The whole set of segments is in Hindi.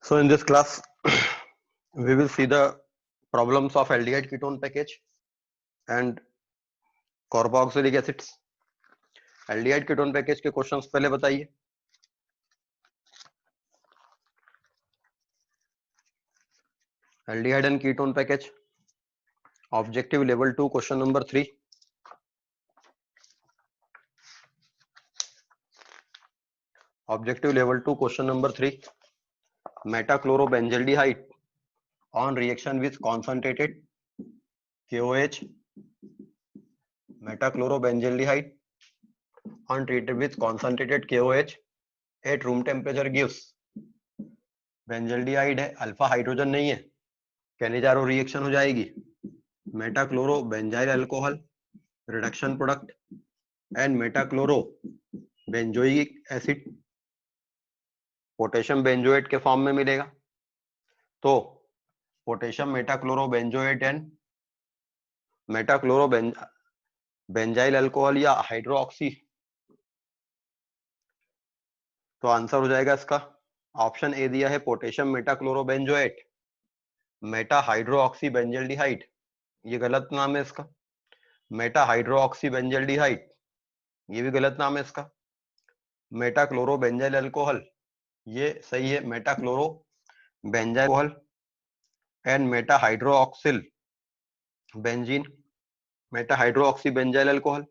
So in this class, we will see the problems of aldehyde ketone package and carboxylic acids. aldehyde ketone package के क्वेश्चंस पहले बताइए. aldehyde and ketone package, objective level 2, question number 3. Objective level 2, question number 3. Metachlorobenzaldehyde on reaction with concentrated KOH. Metachlorobenzaldehyde on treated with concentrated KOH at room temperature gives. Benzaldehyde है, अल्फा हाइड्रोजन नहीं है, कैनिजारो रिएक्शन हो जाएगी. Metachloro benzyl alcohol reduction product and metachloro benzoic acid potassium benzoate के फॉर्म में मिलेगा. तो potassium metachloro benzoate and metachloro benzyl alcohol या हाइड्रोक्सी. तो आंसर हो जाएगा इसका ऑप्शन ए दिया है potassium metachloro benzoate Meta hydroxy benzaldehyde. ये गलत नाम है इसका. मेटा हाइड्रोक्सी बेंजल्डिहाइड ये भी गलत नाम है इसका. मेटाक्लोरो बेंजाइल अल्कोहल ये सही है, metachloro benzyl alcohol and Meta hydroxyl benzene Meta hydroxy benzyl alcohol.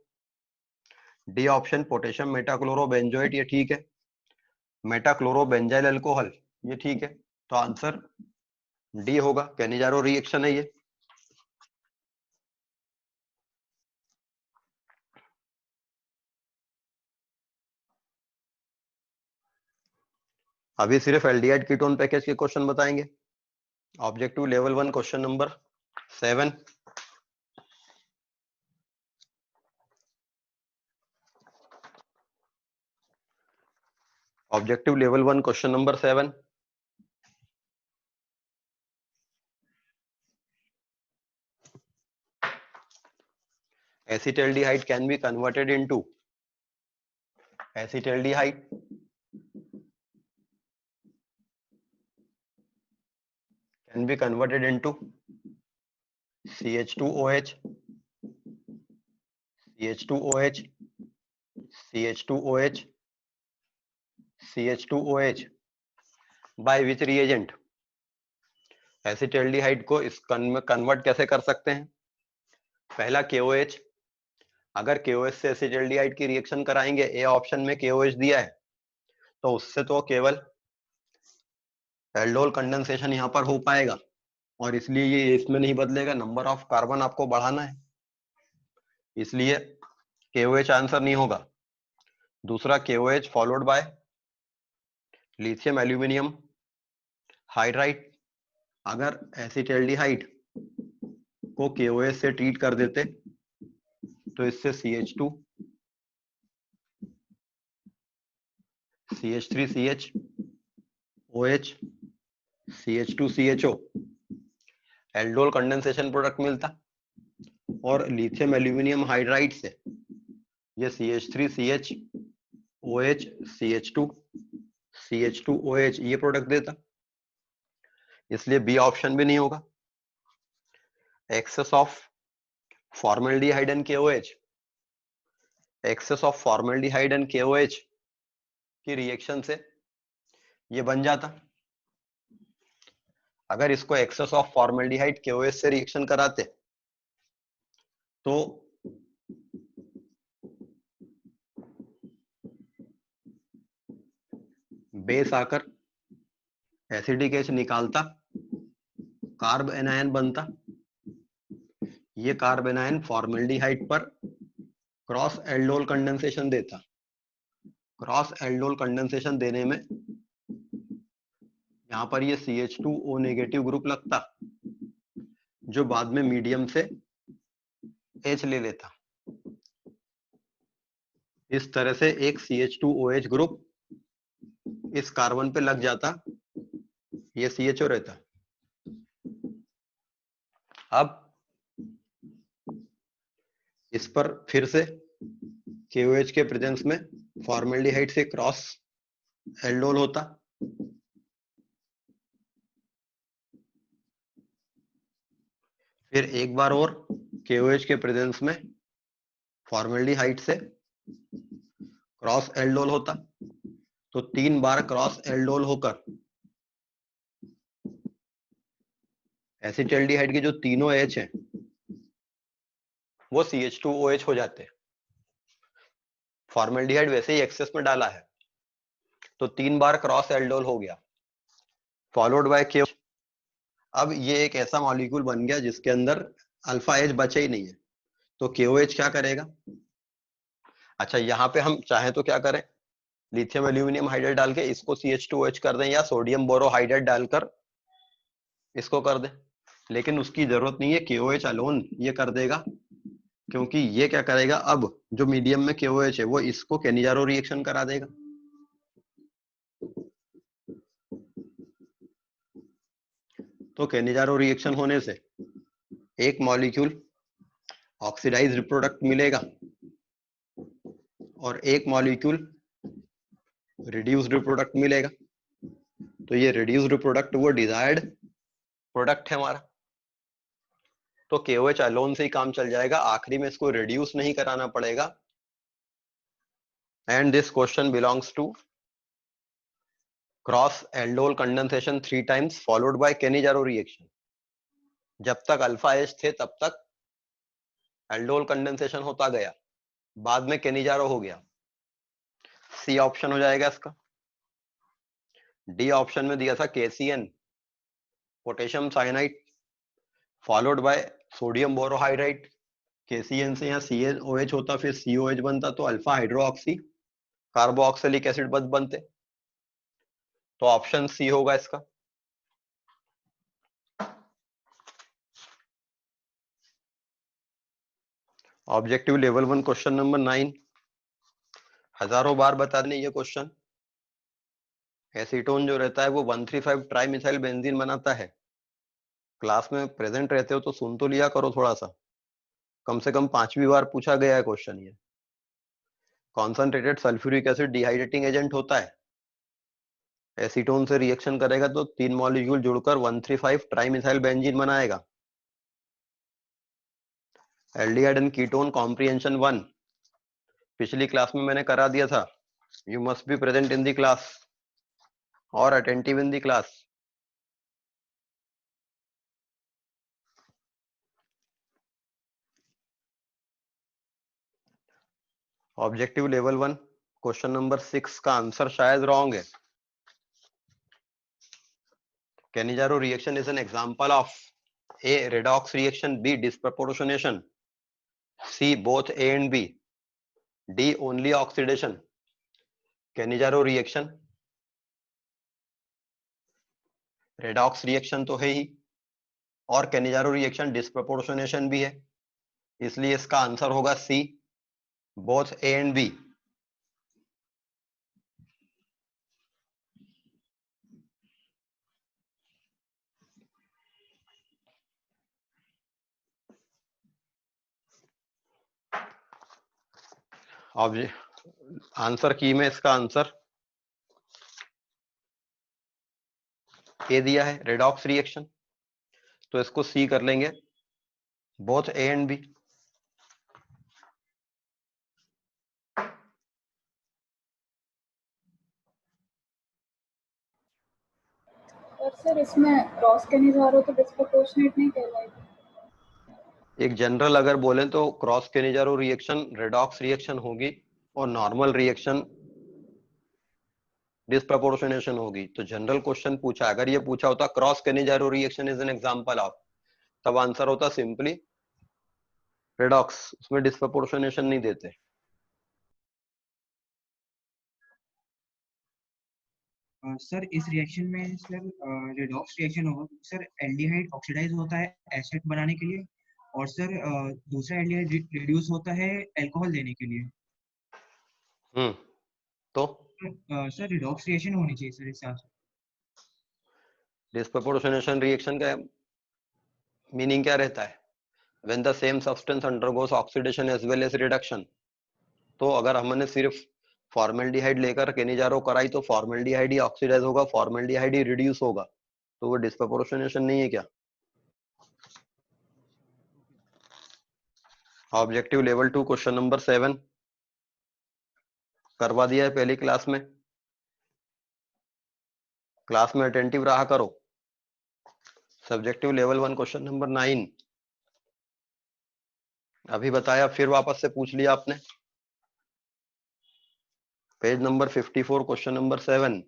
D option potassium metachloro benzoate ये ठीक है, मेटाक्लोरो बेंजाइल अल्कोहल ये ठीक है. तो आंसर डी होगा, कैनिजारो रिएक्शन है ये. अभी सिर्फ एल्डिहाइड कीटोन पैकेज के क्वेश्चन बताएंगे. Objective level 1, question number 7. Objective level 1, question number 7. acetaldehyde can be converted into acetaldehyde can be converted into CH2OH CH2OH CH2OH CH2OH by which reagent. acetaldehyde को इस कन्वर्ट कैसे कर सकते हैं. पहला KOH, अगर KOH से acetaldehyde की रिएक्शन कराएंगे, ए ऑप्शन में KOH दिया है, तो उससे तो केवल एल्डोल कंडेंसेशन यहां पर हो पाएगा और इसलिए ये इसमें नहीं बदलेगा. नंबर ऑफ कार्बन आपको बढ़ाना है, इसलिए KOH आंसर नहीं होगा. दूसरा KOH followed by lithium aluminium hydride. अगर एसिटाल्डिहाइड को KOH से ट्रीट कर देते तो इससे CH2 CH3CH OH CH2CHO aldol condensation product मिलता और लिथियम एल्यूमिनियम हाइड्राइड से ये CH3CH OH CH2 CH2OH ये प्रोडक्ट देता. इसलिए बी ऑप्शन भी नहीं होगा. Excess of formaldehyde and KOH, excess of formaldehyde and KOH की रिएक्शन से ये बन जाता. अगर इसको एक्सेस ऑफ फॉर्मल्डिहाइड KOH से रिएक्शन कराते तो बेस आकर एसिडिक एच निकालता, कार्ब एनायन बनता. ये कार्ब एनायन फॉर्मल्डिहाइड पर क्रॉस एल्डोल कंडेंसेशन देता. क्रॉस एल्डोल कंडेंसेशन देने में यहां पर ये CH2O नेगेटिव ग्रुप लगता जो बाद में मीडियम से H ले लेता. इस तरह से एक CH2OH ग्रुप इस कार्बन पे लग जाता, ये CHO रहता. अब इस पर फिर से KOH के प्रेजेंस में फॉर्मल्डिहाइड से क्रॉस एल्डोल होता फिर एक बार और KOH के प्रेजेंस में फॉर्मेल्डिहाइड से क्रॉस एल्डोल होता, तो 3 बार क्रॉस एल्डोल होकर एसिटाल्डिहाइड के जो तीनों H हैं वो CH2OH हो जाते हैं। फॉर्मेल्डिहाइड वैसे ही एक्सेस में डाला है, तो 3 बार क्रॉस एल्डोल हो गया, फॉलोड बाय KOH। अब ये एक ऐसा मॉलिक्यूल बन गया जिसके अंदर अल्फा H बचे ही नहीं है, तो KOH क्या करेगा? अच्छा, यहाँ पे हम चाहें तो क्या करें, लिथियम एल्यूमिनियम हाइड्राइड डाल के इसको CH2OH कर दें, या सोडियम बोरोहाइड्राइड डालकर इसको कर दें, लेकिन उसकी जरूरत नहीं है, KOH अलोन ये कर देगा, क्योंकि ये क्या करेगा, अब जो मीडियम में KOH है वो इसको केनिजारो रिएक्शन करा देगा। तो केनिजारो रिएक्शन होने से एक मॉलिक्यूल ऑक्सीडाइज प्रोडक्ट मिलेगा और एक मॉलिक्यूल रिड्यूस्ड प्रोडक्ट मिलेगा। तो ये रिड्यूस्ड प्रोडक्ट वो डिजायर्ड प्रोडक्ट है हमारा, तो KOH अलोन से ही काम चल जाएगा, आखिरी में इसको रिड्यूस नहीं कराना पड़ेगा। And this question belongs to cross aldol condensation 3 times followed by Cannizzaro reaction. जब तक अल्फा H थे तब तक एल्डोल कंडेंसेशन होता गया, बाद में केनिजारो हो गया। सी ऑप्शन हो जाएगा इसका। डी ऑप्शन में दिया था KCN potassium cyanide followed by sodium borohydride. KCN से यहाँ CaOH होता, फिर COH बनता, तो अल्फा हाइड्रोक्सी कार्बोक्सिलिक एसिड बनते। तो ऑप्शन सी होगा इसका। ऑब्जेक्टिव लेवल 1 क्वेश्चन नंबर 9, हजारों बार बता दें ये क्वेश्चन। एसीटोन जो रहता है वो 135 ट्राइमिथाइल बेंजीन बनाता है। क्लास में प्रेजेंट रहते हो तो सुन तो लिया करो थोड़ा सा, कम से कम 5वीं बार पूछा गया है क्वेश्चन ये। Concentrated sulphuric acid dehydrating agent होता है, एसीटोन से रिएक्शन करेगा तो 3 मॉलिक्यूल जुड़कर 135 ट्राइमिथाइल बेंजीन बनाएगा। एल्डिहाइड एंड कीटोन कॉम्प्रिहेंशन 1 पिछली क्लास में मैंने करा दिया था। You must be present in the class और attentive in the class. Objective level 1 question number 6 का आंसर शायद रॉन्ग है। Cannizzaro reaction is an example of A redox reaction, B disproportionation, C both A and B, D only oxidation। Cannizzaro reaction redox reaction तो है ही, और केनिजारो रिएक्शन डिस्प्रोपोर्शनेशन भी है, इसलिए इसका आंसर होगा C both A and B. Answer key में इसका आंसर ए दिया है, रेडॉक्स रिएक्शन, तो इसको सी कर लेंगे, बोथ ए एंड बी। और सर इसमें क्रॉस केनिजारो तो डिस्प्रोपोर्शनेट नहीं कहलाएगा। एक जनरल अगर बोलें तो cross Cannizzaro reaction redox reaction होगी और नॉर्मल रिएक्शन डिस्प्रपोर्शनेशन होगी। तो जनरल क्वेश्चन पूछा, अगर ये पूछा होता cross Cannizzaro reaction is an example of, तब आंसर होता सिंपली रेडॉक्स, उसमें डिस्प्रपोर्शनेशन नहीं देते। सर इस रिएक्शन में सर रेडॉक्स रिएक्शन होगा सर, एल्डिहाइड ऑक्सीडाइज होता है एसिड बनाने के लिए, और सर दूसरा एल्डिहाइड रिड्यूस होता है अल्कोहल देने के लिए। तो सर रेडॉक्स रिएक्शन होनी चाहिए सर इससे। डिस्प्रपोर्शनेशन रिएक्शन का मीनिंग क्या रहता है? when the same substance undergoes oxidation as well as reduction। तो अगर हमने सिर्फ फॉर्मेल्डिहाइड लेकर केनिजारो कराई तो फॉर्मेल्डिहाइड ही ऑक्सीडाइज होगा, फॉर्मेल्डिहाइड ही रिड्यूस होगा, तो वो डिस्प्रपोर्शनेशन नहीं है क्या? ऑब्जेक्टिव लेवल 2 क्वेश्चन नंबर 7 करवा दिया है पहली क्लास में। क्लास में अटेंटिव रहा करो। सब्जेक्टिव लेवल 1 क्वेश्चन नंबर 9 अभी बताया, फिर वापस से पूछ लिया आपने। Page number 54 question number 7।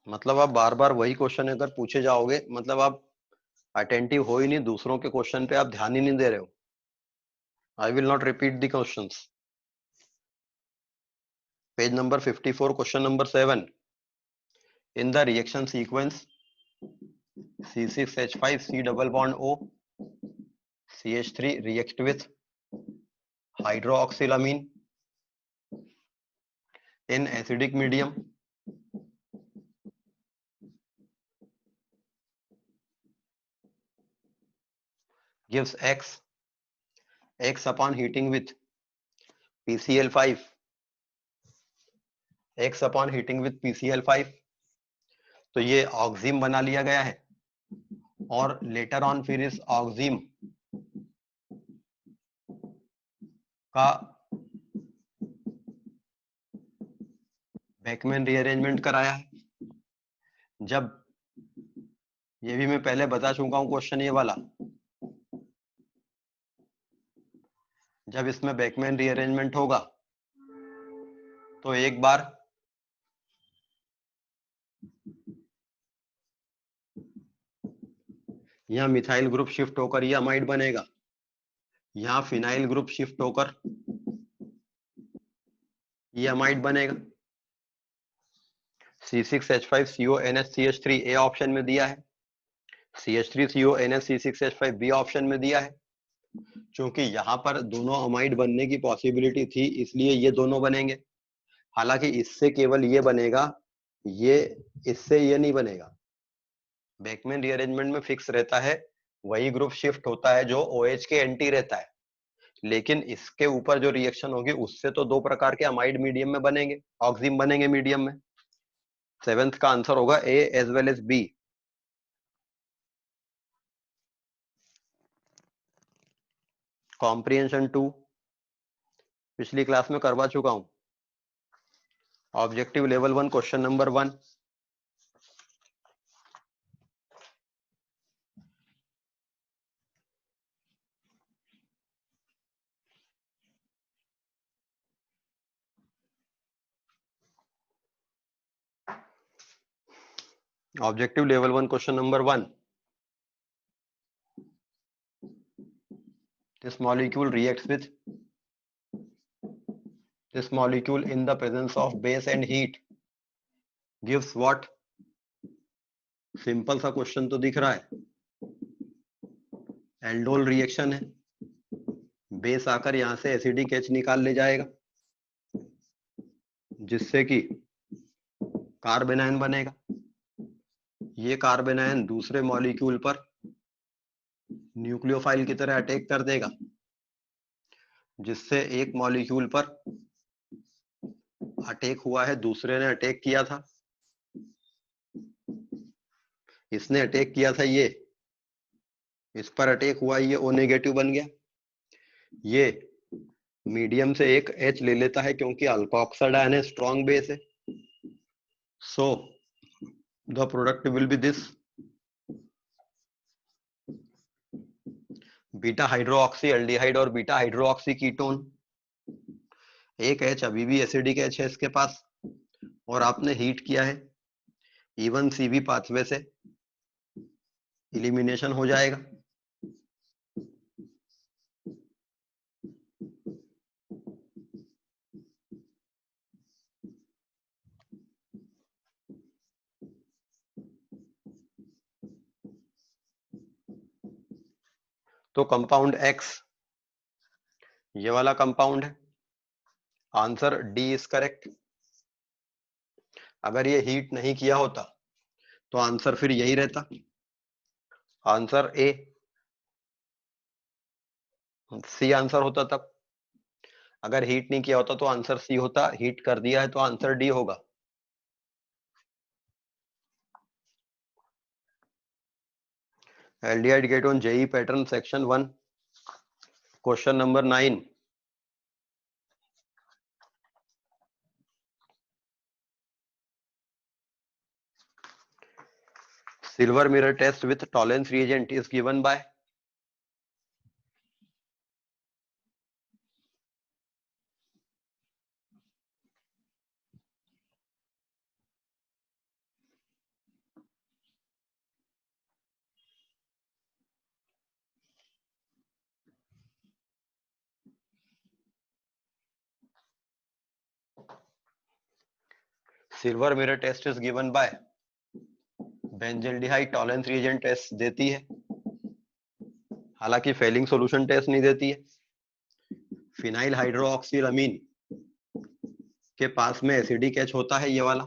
मतलब आप बार बार वही क्वेश्चन अगर पूछे जाओगे, मतलब आप अटेंटिव हो ही नहीं, दूसरों के क्वेश्चन पे आप ध्यान ही नहीं दे रहे हो। I will not repeat the questions. Page number 54 question number 7। In the reaction sequence C6H5 C double bond O CH3 react with hydroxylamine in acidic medium gives X upon heating with PCl5 X upon heating with PCl5। तो ये ऑक्सीम बना लिया गया है और लेटर ऑन फिर इस ऑक्सीम का बेकमैन रीअरेंजमेंट कराया है। जब ये भी मैं पहले बता चुका हूं क्वेश्चन ये वाला, जब इसमें बेकमैन रीअरेंजमेंट होगा तो एक बार यहां मिथाइल ग्रुप शिफ्ट होकर ये अमाइड बनेगा, यहां फिनाइल ग्रुप शिफ्ट होकर ये अमाइड बनेगा। C6H5CONH CH3 ए ऑप्शन में दिया है, CH3CONH C6H5 बी ऑप्शन में दिया है। क्योंकि यहां पर दोनों अमाइड बनने की पॉसिबिलिटी थी, इसलिए ये दोनों बनेंगे। हालांकि इससे केवल ये बनेगा, ये इससे ये नहीं बनेगा। बेकमैन रीअरेंजमेंट में फिक्स रहता है, वही ग्रुप शिफ्ट होता है जो OH के एंटी रहता है, लेकिन इसके ऊपर जो रिएक्शन होगी उससे तो दो प्रकार के अमाइड मीडियम में बनेंगे, ऑक्सीम बनेंगे मीडियम में। 7th का आंसर होगा A as well as B. Comprehension 2 पिछली क्लास में करवा चुका हूं। Objective level 1 question number 1। Objective level 1 question number 1। This molecule reacts with this molecule in the presence of base and heat gives what? Simple सा क्वेश्चन तो दिख रहा है, एल्डोल रिएक्शन है, बेस आकर यहां से एसिडिक H निकाल ले जाएगा जिससे कि कार्बेनायन बनेगा। ये कार्बेनायन दूसरे मॉलिक्यूल पर न्यूक्लियोफाइल की तरह अटैक कर देगा, जिससे एक मॉलिक्यूल पर अटैक हुआ है, दूसरे ने अटैक किया था, इसने अटैक किया था, ये इस पर अटैक हुआ, ये O नेगेटिव बन गया। ये मीडियम से एक H ले लेता है क्योंकि अल्कोक्साइड आयन है, स्ट्रॉन्ग बेस है। So the product will B this beta hydroxy aldehyde और बीटा हाइड्रोक्सी कीटोन। एक H अभी भी एसिडिक H है इसके पास और आपने हीट किया है, इवन CV पाथवे से इलिमिनेशन हो जाएगा। तो कंपाउंड X ये वाला कंपाउंड है, आंसर D इज करेक्ट। अगर ये हीट नहीं किया होता तो आंसर फिर यही रहता, आंसर A C आंसर होता। तब अगर हीट नहीं किया होता तो आंसर C होता, हीट कर दिया है तो आंसर D होगा। Aldehyde ketone JEE pattern section 1 question number 9। Silver mirror test with tolerance reagent is given by silver mirror test is given by benzaldehyde Tollens reagent test देती है, हालांकि फेलिंग सॉल्यूशन टेस्ट नहीं देती है। फिनाइल हाइड्रोक्सिलअमीन के पास में एसिडिक एच होता है ये वाला,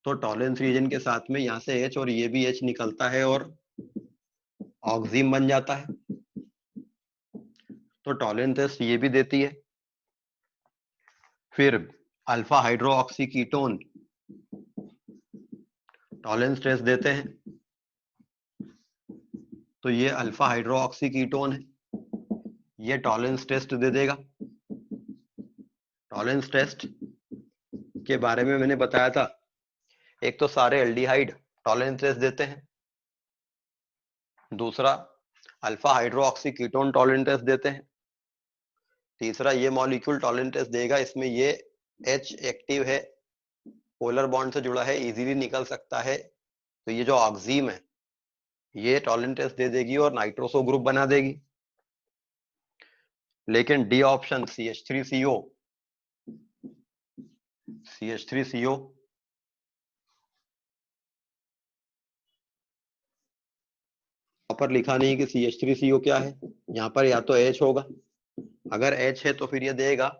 तो टॉलरेंस रिएजेंट के साथ में यहाँ से एच और ये भी एच निकलता है और ऑक्सीम बन जाता है, तो टॉलरेंस टेस्ट ये भी देती है। फिर alpha hydroxy ketone Tollens test देते हैं, तो ये अल्फा हाइड्रोक्सी कीटोन है, ये टॉलरेंस टेस्ट दे देगा। टॉलरेंस टेस्ट के बारे में मैंने बताया था, एक तो सारे एल्डिहाइड टॉलरेंस टेस्ट देते हैं, दूसरा alpha hydroxy ketone Tollens test देते हैं, तीसरा ये मॉलिक्यूल टॉलरेंस टेस्ट देगा, इसमें ये H एक्टिव है, पोलर बॉन्ड से जुड़ा है, इजीली निकल सकता है, तो ये जो ऑक्सीम है ये टॉलरेंस टेस्ट दे देगी और नाइट्रोसो ग्रुप बना देगी। लेकिन डी ऑप्शन CH3CO पर लिखा नहीं कि CH3CO क्या है, यहाँ पर या तो H होगा, अगर H है तो फिर ये देगा,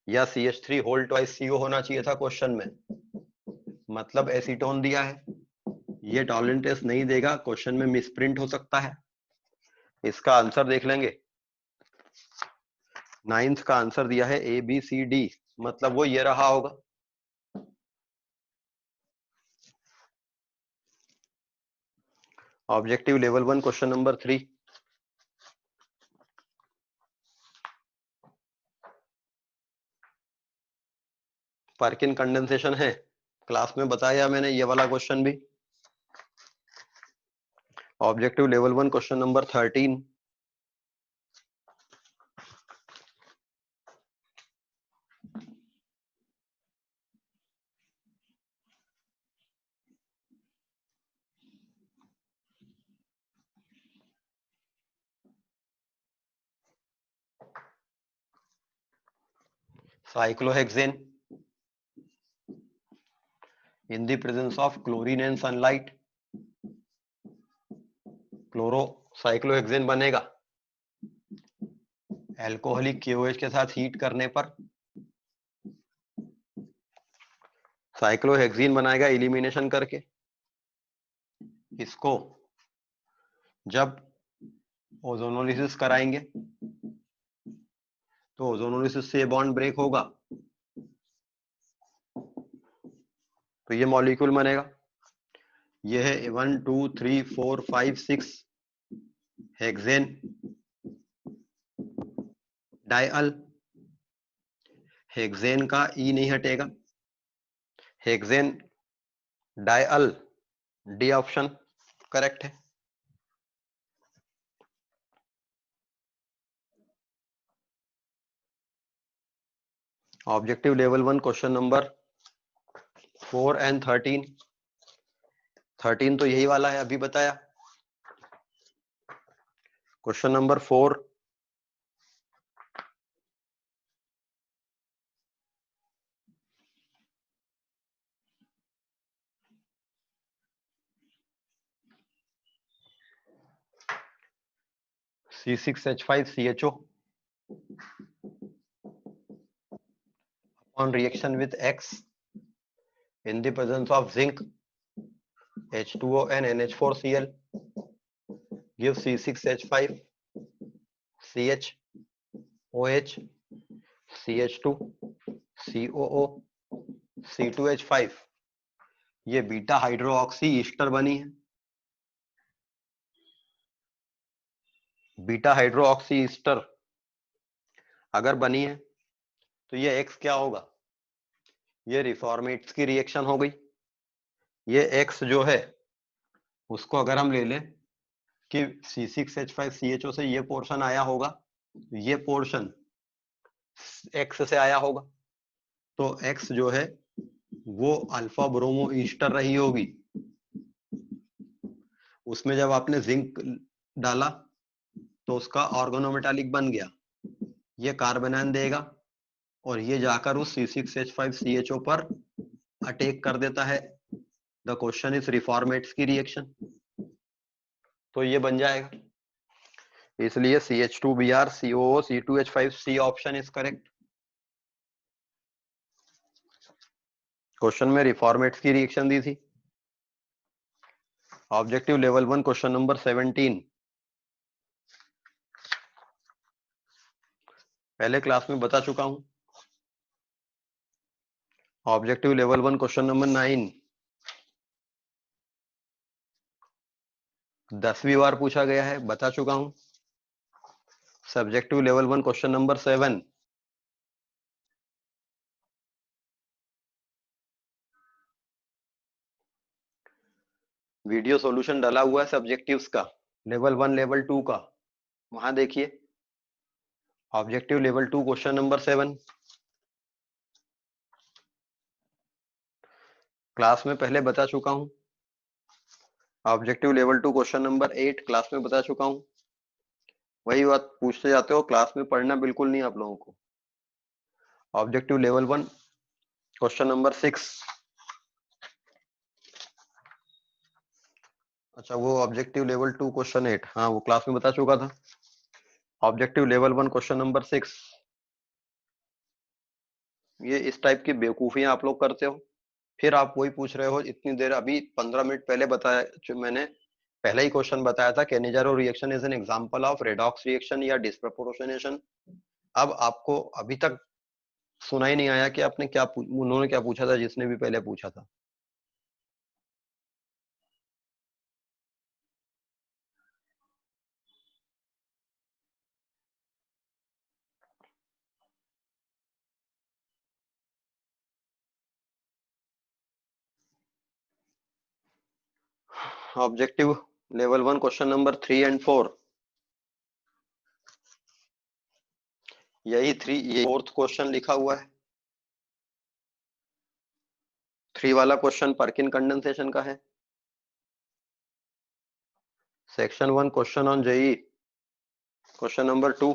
या CH3 होल ट्वाइस CO होना चाहिए था क्वेश्चन में, मतलब एसीटोन दिया है, ये टॉलरेंस टेस्ट नहीं देगा, क्वेश्चन में मिसप्रिंट हो सकता है। इसका आंसर देख लेंगे, 9th का आंसर दिया है ABCD, मतलब वो ये रहा होगा। Objective level 1 question number 3। Perkin condensation है, क्लास में बताया मैंने ये वाला क्वेश्चन भी। Objective level 1 question number 13। cyclohexane in the presence of chlorine and sunlight, क्लोरोसाइक्लोहेक्सेन बनेगा एल्कोहलिक KOH के साथ हीट करने पर, साइक्लोहेक्सीन बनाएगा एलिमिनेशन करके। इसको जब ओजोनोलिसिस कराएंगे तो ओजोनोलिसिस से बॉन्ड ब्रेक होगा, तो ये मॉलिक्यूल बनेगा। ये है 1 2 3 4 5 6 हेक्सेन डायअल, हेक्सेन का ई नहीं हटेगा, हेक्सेन डायअल, डी ऑप्शन करेक्ट है। Objective level 1 question number 4 and 13। 13 तो यही वाला है, अभी बताया। Question number 4, C6H5CHO on reaction with X in the presence of zinc, H2O and NH4Cl give C6H5 CH OH CH2 COO C2H5, ये बीटा हाइड्रोक्सी ईस्टर बनी है। बीटा हाइड्रो ऑक्सी ईस्टर अगर बनी है तो ये X क्या होगा, ये रिफॉर्मेट्स की रिएक्शन हो गई। ये X जो है उसको अगर हम ले लें कि C6H5CHO से ये पोर्शन आया होगा, ये पोर्शन X से आया होगा, तो X जो है वो अल्फा ब्रोमो ईस्टर रही होगी। उसमें जब आपने जिंक डाला तो उसका ऑर्गेनोमेटालिक बन गया, ये कार्बोनाइन देगा और ये जाकर उस C6H5CHO पर अटैक कर देता है। द क्वेश्चन इज रिफॉर्मेट्स की रिएक्शन, तो ये बन जाएगा। इसलिए CH2Br COO C2H5C option is correct. Question में रिफॉर्मेट्स की रिएक्शन दी थी। ऑब्जेक्टिव लेवल 1 क्वेश्चन नंबर 17 पहले क्लास में बता चुका हूं। ऑब्जेक्टिव लेवल 1 क्वेश्चन नंबर 9 10वीं बार पूछा गया है, बता चुका हूं। Subjective level 1 question number 7 video solution डाला हुआ है सब्जेक्टिव्स का, लेवल 1 लेवल 2 का, वहां देखिए। Objective level 2 question number 7 class में पहले बता चुका हूं। Objective level 2 question number 8 class में बता चुका हूं। वही बात पूछते जाते हो, क्लास में पढ़ना बिल्कुल नहीं आप लोगों को। ऑब्जेक्टिव लेवल 1 क्वेश्चन नंबर 6, अच्छा वो ऑब्जेक्टिव लेवल 2 क्वेश्चन 8, हाँ वो क्लास में बता चुका था। ऑब्जेक्टिव लेवल 1 क्वेश्चन नंबर 6, ये इस टाइप की बेवकूफियां आप लोग करते हो, फिर आप वही पूछ रहे हो। इतनी देर अभी 15 मिनट पहले बताया, जो मैंने पहले ही क्वेश्चन बताया था, Cannizzaro reaction is an example of redox reaction या डिस्प्रपोर्शनेशन। अब आपको अभी तक सुना ही नहीं आया कि आपने क्या उन्होंने क्या पूछा था जिसने भी पहले पूछा था। Objective level 1 question number 3 and 4, यही 3 ये 4th क्वेश्चन लिखा हुआ है। 3 वाला क्वेश्चन पर्किन कंडेंसेशन का है। Section 1 question on JEE question number 2,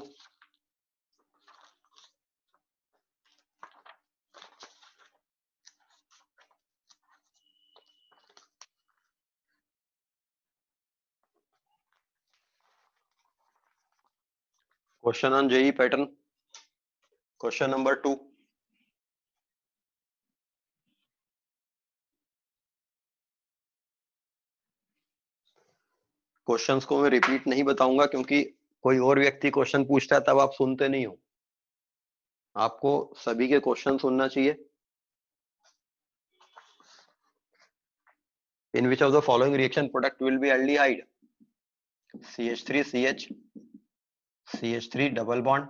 question on JEE pattern question number 2, questions को मैं रिपीट नहीं बताऊंगा क्योंकि कोई और व्यक्ति क्वेश्चन पूछता है तब आप सुनते नहीं हो। आपको सभी के क्वेश्चन सुनना चाहिए। In which of the following reaction product will be aldehyde, CH3CH CH3 double bond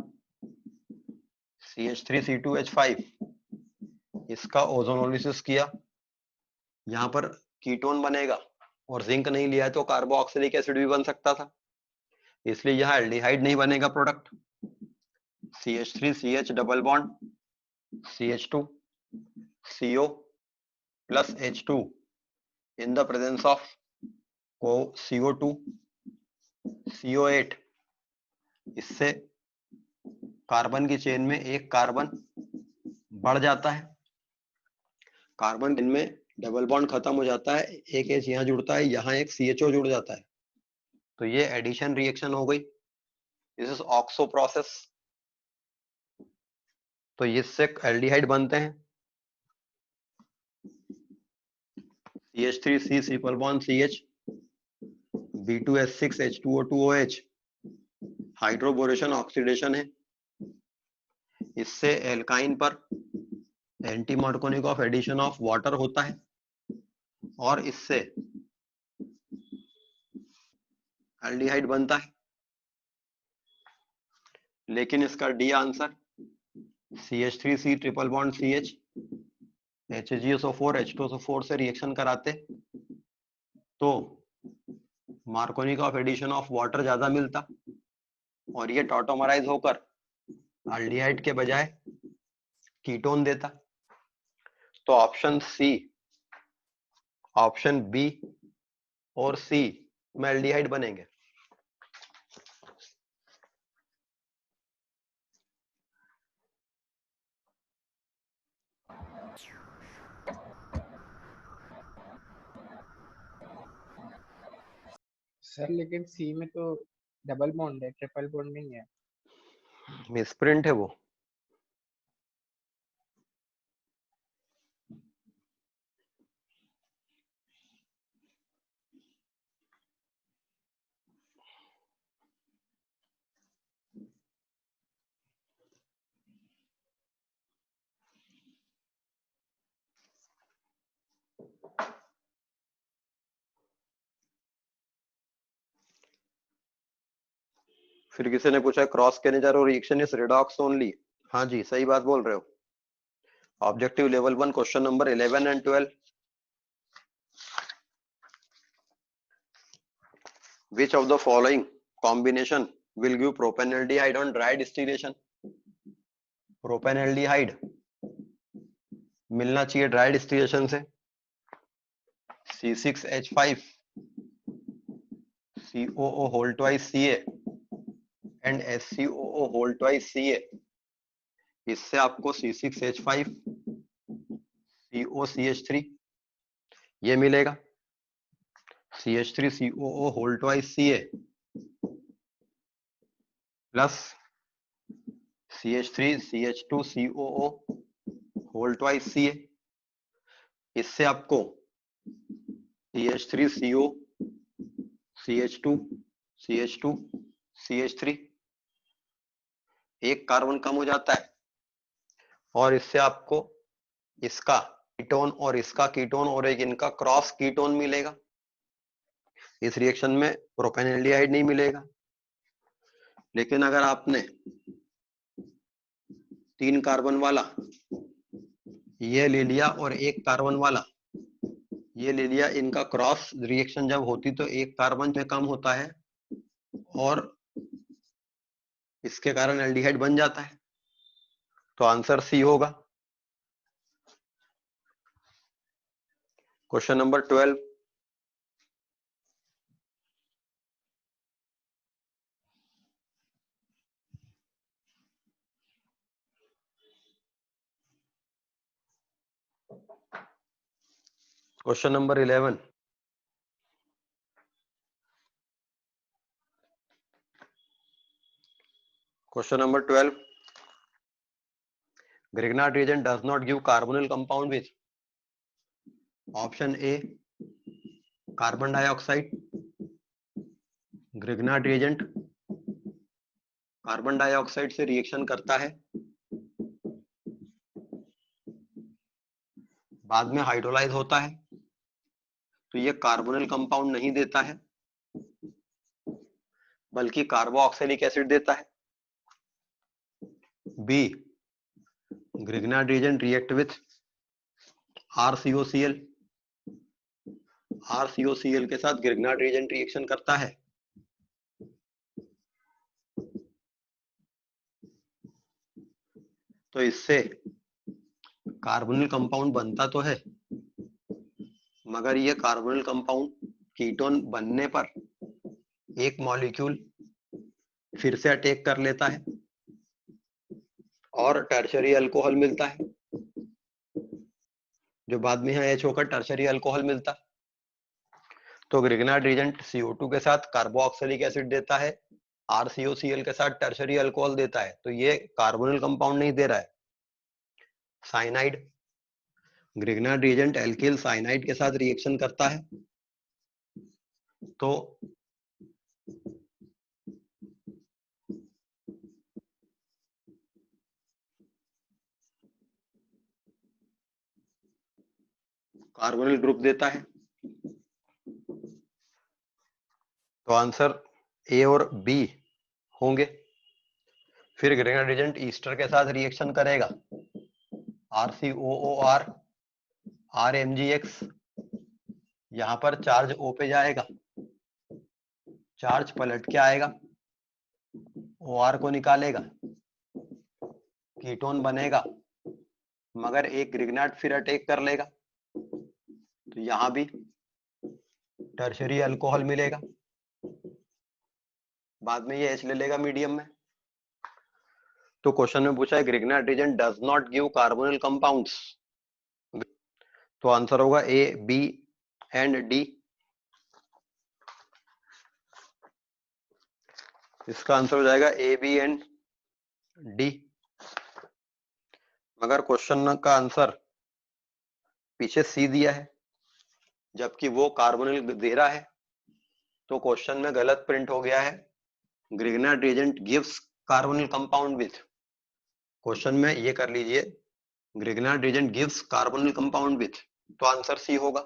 CH3C2H5, इसका ओजोनोलिसिस किया, यहाँ पर कीटोन बनेगा और जिंक नहीं लिया है तो कार्बोक्सिलिक एसिड भी बन सकता था, इसलिए यहाँ एल्डिहाइड नहीं बनेगा product. CH3CH double bond CH2 CO plus H2 in the presence of CO2 CO8, इससे कार्बन की चेन में एक कार्बन बढ़ जाता है, कार्बन चेन में डबल बॉन्ड खत्म हो जाता है, एक H यहाँ जुड़ता है, यहाँ एक CHO जुड़ जाता है, तो ये एडिशन रिएक्शन हो गई। दिस इज ऑक्सो प्रोसेस, तो इससे एल्डिहाइड बनते हैं। CH3C triple bond CH B2S6 H2O2OH, hydroboration oxidation है, इससे एल्काइन पर anti Markovnikov addition of water होता है और इससे एल्डिहाइड बनता है। लेकिन इसका D answer CH3C triple bond CH HgSO4 H2SO4 से रिएक्शन कराते तो मार्कोनी का ऑफ एडिशन ऑफ वाटर ज्यादा मिलता और ये टॉटोमराइज होकर एल्डिहाइड के बजाय कीटोन देता। तो ऑप्शन सी, ऑप्शन बी और सी में एल्डिहाइड बनेंगे। सर लेकिन सी में तो डबल बॉन्ड है, ट्रिपल बॉन्ड नहीं है। मिसप्रिंट है वो। फिर किसी ने पूछा cross Cannizzaro reaction is redox only. हाँ जी, सही बात बोल रहे हो। Objective level 1 question number 11 and 12। Which of the following combination will give propanaldehyde on dry distillation? Propanaldehyde मिलना चाहिए ड्राई डिस्टिलेशन से C6H5 COO whole twice Ca and SCOO whole twice Ca। इससे आपको C6H5 COCH3 ये मिलेगा, CH3COO whole twice Ca plus CH3CH2COO whole twice Ca। इससे आपको CH3CO CH2 CH2 CH3 एक कार्बन कम हो जाता है और इससे आपको इसका कीटोन और इसका कीटोन और एक इनका क्रॉस कीटोन मिलेगा। इस रिएक्शन में प्रोपेनल्डिहाइड नहीं मिलेगा। लेकिन अगर आपने 3 कार्बन वाला ये ले लिया और एक कार्बन वाला ये ले लिया, इनका क्रॉस रिएक्शन जब होती तो एक कार्बन में कम होता है और इसके कारण एल्डिहाइड बन जाता है। तो आंसर सी होगा। Question number 12। Question number 11। Question number 12। Grignard reagent does not give carbonyl compound with option A carbon dioxide. Grignard reagent carbon dioxide से रिएक्शन करता है, बाद में हाइड्रोलाइज होता है, तो ये कार्बोनिल कंपाउंड नहीं देता है बल्कि कार्बोक्सिलिक एसिड देता है। B Grignard reagent react with RCOCl। RCOCl के साथ Grignard reagent रिएक्शन करता है, तो इससे कार्बोनिल कंपाउंड बनता तो है मगर ये कार्बोनिल कंपाउंड कीटोन बनने पर एक मॉलिक्यूल फिर से अटैक कर लेता है और टर्शरी अल्कोहल मिलता है, जो बाद में यहाँ H होकर टर्शरी अल्कोहल मिलता। तो Grignard reagent CO2 के साथ कार्बोक्सिलिक एसिड देता है, RCOCl के साथ टर्शरी अल्कोहल देता है, तो ये कार्बोनिल कंपाउंड नहीं दे रहा है। Cyanide Grignard reagent alkyl cyanide के साथ रिएक्शन करता है, तो कार्बोनिल ग्रुप देता है। तो आंसर ए और बी होंगे। फिर ग्रिग्नार्ड रिएजेंट ईस्टर के साथ रिएक्शन करेगा, RCOOR RMgX, यहां पर चार्ज O पे जाएगा, चार्ज पलट के आएगा, OR को निकालेगा, कीटोन बनेगा, मगर एक ग्रिग्नार्ड फिर अटैक कर लेगा, तो यहां भी टर्शरी अल्कोहल मिलेगा, बाद में ये H ले लेगा मीडियम में। तो क्वेश्चन में पूछा है Grignard reagent does not give carbonyl compounds, तो आंसर होगा A, B एंड D। इसका आंसर हो जाएगा A, B एंड D। मगर क्वेश्चन का आंसर पीछे C दिया है, जबकि वो कार्बोनिल दे रहा है, तो क्वेश्चन में गलत प्रिंट हो गया है, Grignard reagent gives carbonyl compound with. Question में ये कर लीजिए, Grignard reagent gives carbonyl compound with, तो आंसर सी होगा।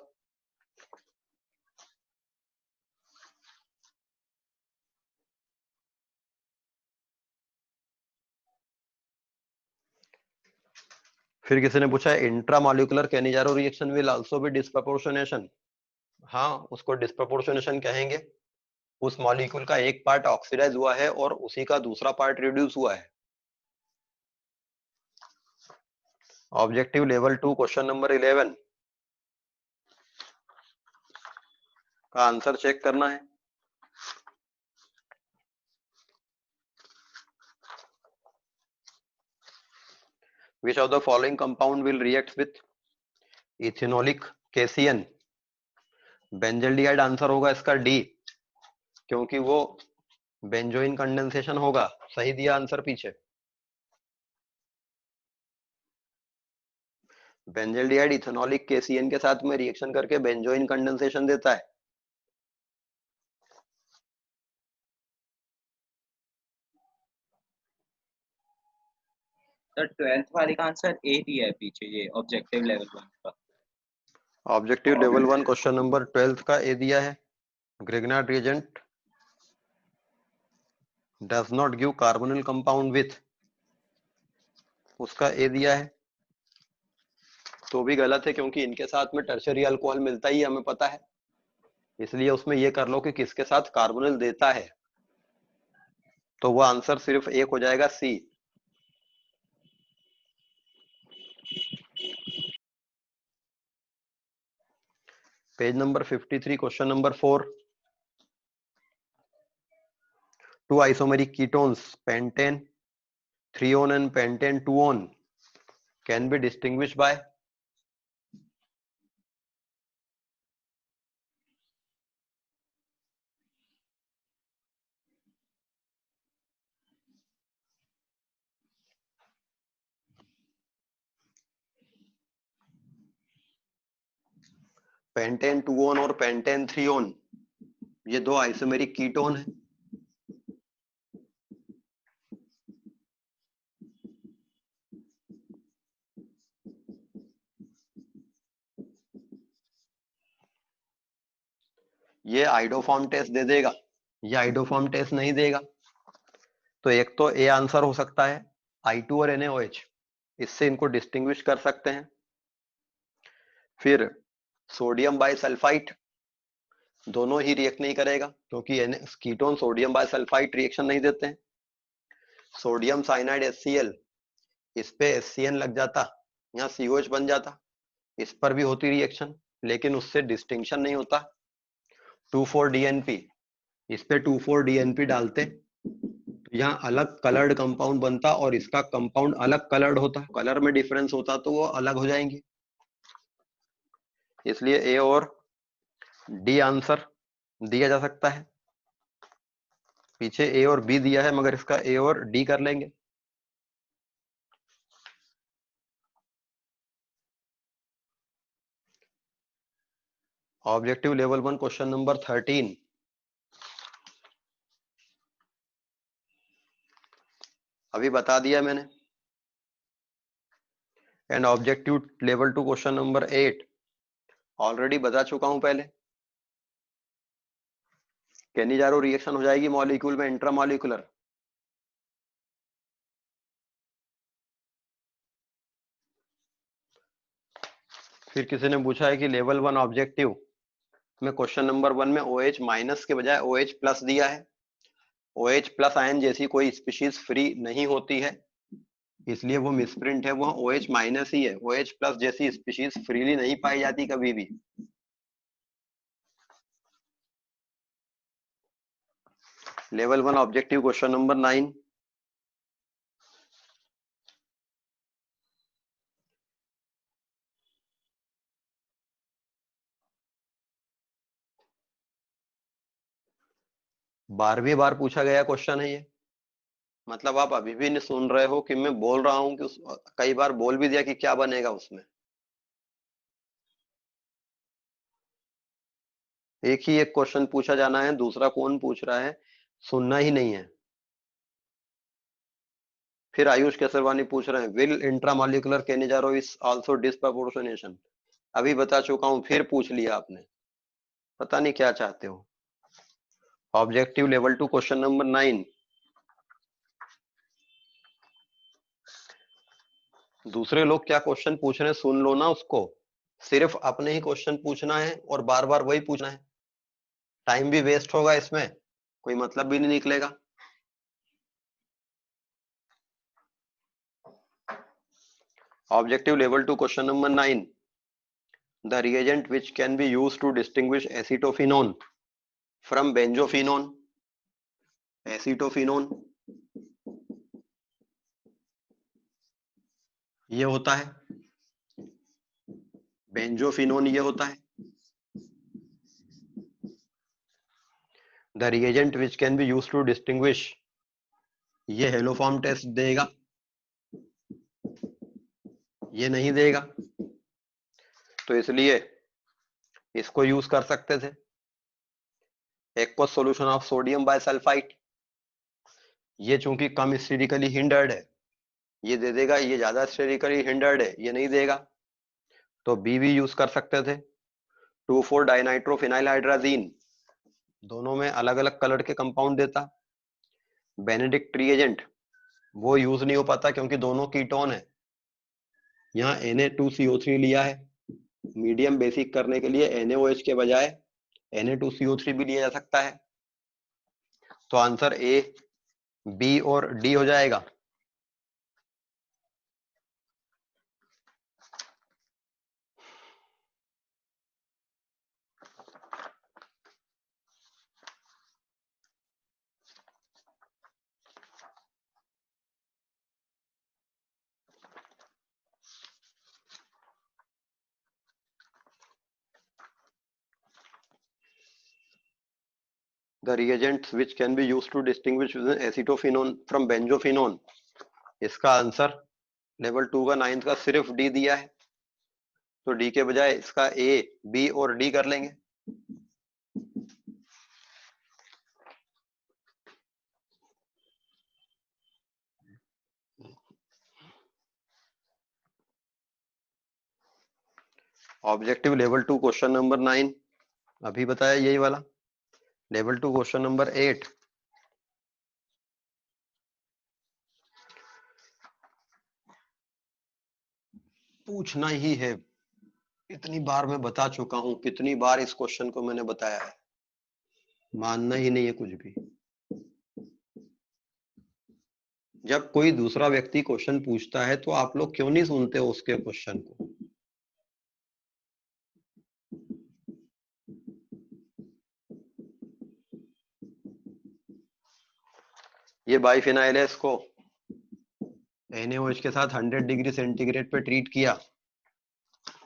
फिर किसी ने पूछा है intramolecular Cannizzaro reaction will also be disproportionation. हाँ, उसको डिस्प्रपोर्शनेशन कहेंगे, उस मॉलिक्यूल का एक पार्ट ऑक्सीडाइज हुआ है और उसी का दूसरा पार्ट रिड्यूस हुआ है। ऑब्जेक्टिव लेवल 2 क्वेश्चन नंबर 11 का आंसर चेक करना है। Which of the following compound will react with ethanolic cation? Benzaldehyde answer होगा इसका डी, क्योंकि वो बेंजोइन कंडेंसेशन होगा। सही दिया आंसर पीछे। बेंजल्डिहाइड इथेनॉलिक केसीएन के साथ में रिएक्शन करके बेंजोइन कंडेंसेशन देता है। सर 12th वाले का आंसर ए दिया है पीछे, ये ऑब्जेक्टिव लेवल 1 का। ऑब्जेक्टिव लेवल 1 क्वेश्चन नंबर 12 का ए दिया है, Grignard reagent does not give carbonyl compound with, उसका ए दिया है, तो भी गलत है, क्योंकि इनके साथ में टर्शरी अल्कोहल मिलता ही हमें पता है, इसलिए उसमें ये कर लो कि किसके साथ कार्बोनिल देता है, तो वो आंसर सिर्फ एक हो जाएगा C. Page number 53 question number 4, two isomeric ketones pentane 3-on and pentane 2-on can be distinguished by, pentane 2-on और पेंटेन 3-on ये दो आइसोमेरिक कीटोन है। ये आइडोफॉर्म टेस्ट दे देगा, ये आइडोफॉर्म टेस्ट नहीं देगा, तो एक तो ए आंसर हो सकता है I2 और NaOH, इससे इनको डिस्टिंग्विश कर सकते हैं। फिर सोडियम बाइसल्फाइड दोनों ही रिएक्ट नहीं करेगा, क्योंकि कीटोन सोडियम बाइसल्फाइड रिएक्शन नहीं देते हैं। सोडियम साइनाइड HCl, इस पे HCN लग जाता, यहाँ COH बन जाता, इस पर भी होती रिएक्शन, लेकिन उससे डिस्टिंक्शन नहीं होता। 2,4-DNP, इस पे 2,4-DNP डालते तो यहाँ अलग कलर्ड कंपाउंड बनता और इसका कंपाउंड अलग कलर्ड होता, कलर में डिफरेंस होता तो वो अलग हो जाएंगे, इसलिए ए और डी आंसर दिया जा सकता है। पीछे ए और बी दिया है, मगर इसका ए और डी कर लेंगे। ऑब्जेक्टिव लेवल 1 क्वेश्चन नंबर 13, अभी बता दिया मैंने। And objective level 2 question number 8 already बता चुका हूं पहले। कैनिजारो रिएक्शन हो जाएगी मॉलिक्यूल में इंट्रामॉलिक्यूलर, फिर किसी ने पूछा है कि लेवल 1 ऑब्जेक्टिव में क्वेश्चन नंबर 1 में OH माइनस के बजाय OH प्लस दिया है। OH प्लस आयन जैसी कोई स्पीशीज फ्री नहीं होती है, इसलिए वो मिसप्रिंट है, वो OH माइनस ही है। OH प्लस जैसी स्पीशीज फ्रीली नहीं पाई जाती कभी भी। Level 1 objective question number 9। बारहवीं बार पूछा गया क्वेश्चन है ये, मतलब आप अभी भी नहीं सुन रहे हो कि मैं बोल रहा हूं कि कई बार बोल भी दिया कि क्या बनेगा उसमें। एक ही एक क्वेश्चन पूछा जाना है, दूसरा कौन पूछ रहा है, सुनना ही नहीं है। फिर आयुष केसरवानी पूछ रहे हैं will intramolecular Cannizzaro is also disproportionation. अभी बता चुका हूं, फिर पूछ लिया आपने, पता नहीं क्या चाहते हो। Objective level 2 question number 9। दूसरे लोग क्या क्वेश्चन पूछ रहे हैं सुन लो ना उसको, सिर्फ अपने ही क्वेश्चन पूछना है और बार बार वही पूछना है। टाइम भी वेस्ट होगा इसमें, कोई मतलब भी नहीं निकलेगा। Objective level 2 question number 9. The reagent which can be used to distinguish acetophenone from benzophenone. Acetophenone ये होता है, बेंजोफिनोन ये होता है। The reagent which can be used to distinguish ये हेलोफॉर्म टेस्ट देगा, ये नहीं देगा, तो इसलिए इसको यूज कर सकते थे। Aqueous solution of sodium bisulphide, ये चूंकि कम स्टेरिकली हिंडर्ड है ये दे देगा, ये ज्यादा स्टेरिकली हिंडर्ड है ये नहीं देगा, तो बी भी यूज कर सकते थे। 2,4 डाइनाइट्रोफिनाइल हाइड्राजीन, दोनों में अलग अलग कलर के कंपाउंड देता। बेनेडिक्ट रिएजेंट वो यूज नहीं हो पाता क्योंकि दोनों कीटोन है। यहाँ Na2CO3 लिया है, मीडियम बेसिक करने के लिए NaOH के बजाय Na2CO3 भी लिया जा सकता है। तो आंसर ए, बी और डी हो जाएगा। The reagents which can be used to distinguish acetophenone from benzophenone, इसका आंसर लेवल 2 का 9th का सिर्फ डी दिया है, तो डी के बजाय इसका ए, बी और डी कर लेंगे। ऑब्जेक्टिव लेवल 2 क्वेश्चन नंबर 9 अभी बताया यही वाला। Level 2 question number 8। पूछना ही है, इतनी बार मैं बता चुका हूं, कितनी बार इस क्वेश्चन को मैंने बताया है, मानना ही नहीं है कुछ भी। जब कोई दूसरा व्यक्ति क्वेश्चन पूछता है तो आप लोग क्यों नहीं सुनते हो उसके क्वेश्चन को? ये बाइफिनाइल है, इसको NaOH के साथ 100 डिग्री सेंटीग्रेड पे ट्रीट किया,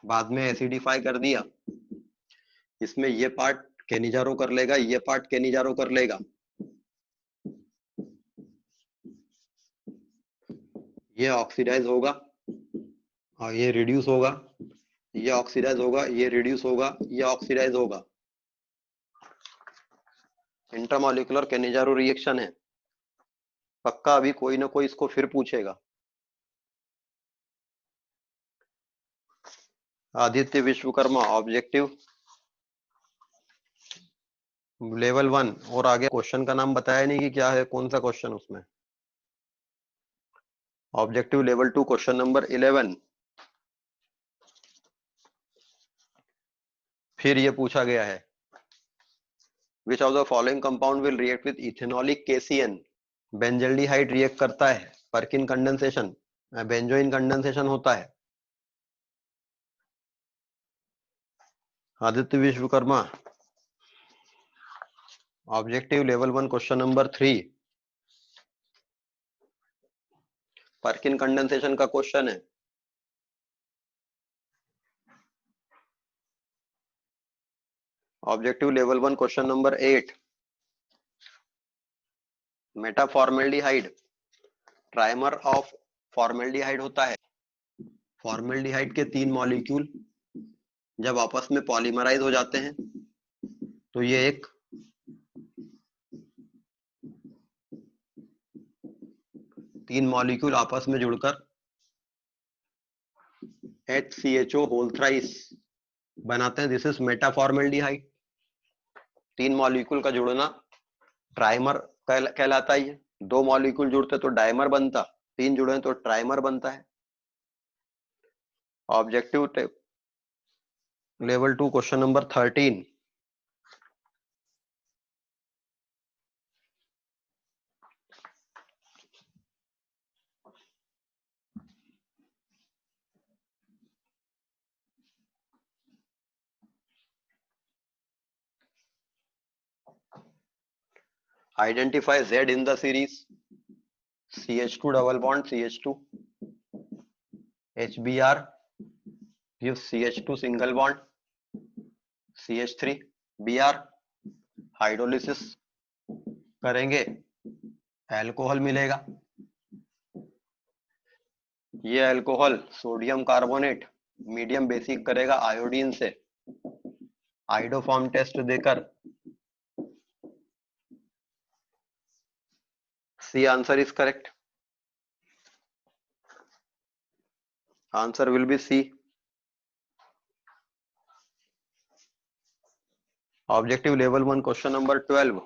बाद में एसिडिफाई कर दिया। इसमें ये पार्ट केनिजारो कर लेगा, ये पार्ट केनिजारो कर लेगा। ये ऑक्सीडाइज होगा और ये रिड्यूस होगा, ये ऑक्सीडाइज होगा, ये रिड्यूस होगा, ये ऑक्सीडाइज होगा। इंटरमॉलिक्यूलर केनिजारो रिएक्शन है, पक्का अभी कोई ना कोई इसको फिर पूछेगा। आदित्य विश्वकर्मा ऑब्जेक्टिव लेवल 1, और आगे क्वेश्चन का नाम बताया नहीं कि क्या है, कौन सा क्वेश्चन उसमें। Objective level 2 question number 11। फिर ये पूछा गया है which of the following compound will react with ethanolic KCN। Benzaldehyde react करता है, पर्किन कंडेंसेशन, बेंजोइन कंडेंसेशन होता है। Aditya Vishwakarma, objective level 1 question number 3 Perkin condensation का क्वेश्चन है। Objective level 1 question number 8 metaformaldehyde trimer of formaldehyde होता है। फॉर्मेल्डिहाइड के 3 मॉलिक्यूल जब आपस में पॉलीमराइज हो जाते हैं तो ये एक तीन मॉलिक्यूल आपस में जुड़कर HCHO होल थ्राइस बनाते हैं। This is मेटाफॉर्मेल्डिहाइड। 3 मॉलिक्यूल का जुड़ना ट्राइमर कहलाता है। 2 मॉलिक्यूल जुड़ते तो डाइमर बनता, 3 जुड़े तो ट्राइमर बनता है। Objective level 2 question number 13 identify Z in the series CH2 double bond CH2 HBr gives CH2 single bond CH3 Br hydrolysis करेंगे अल्कोहल मिलेगा। ये alcohol sodium carbonate medium basic करेगा आयोडीन से। आइडोफॉर्म टेस्ट देकर C answer is correct. Answer will be C. Objective level 1 question number 12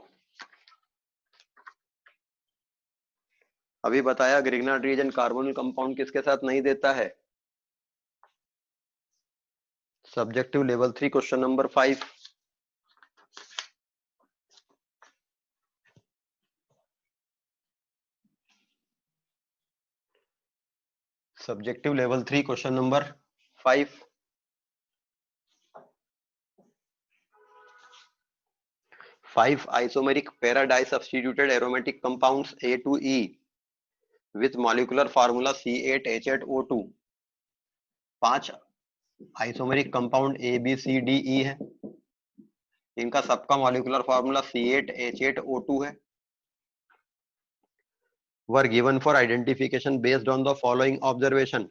अभी बताया ग्रिग्नार्ड रिएजेंट कार्बोनिल कंपाउंड किसके साथ नहीं देता है। Subjective level 3 question number 5 subjective level 3 question number 5 5 isomeric para disubstituted aromatic compounds A to E with molecular formula C8H8O2। 5 isomeric compound A B C D E है। इनका सबका मॉलिक्यूलर फार्मूला C8H8O2 है। were given for identification based on the following observation।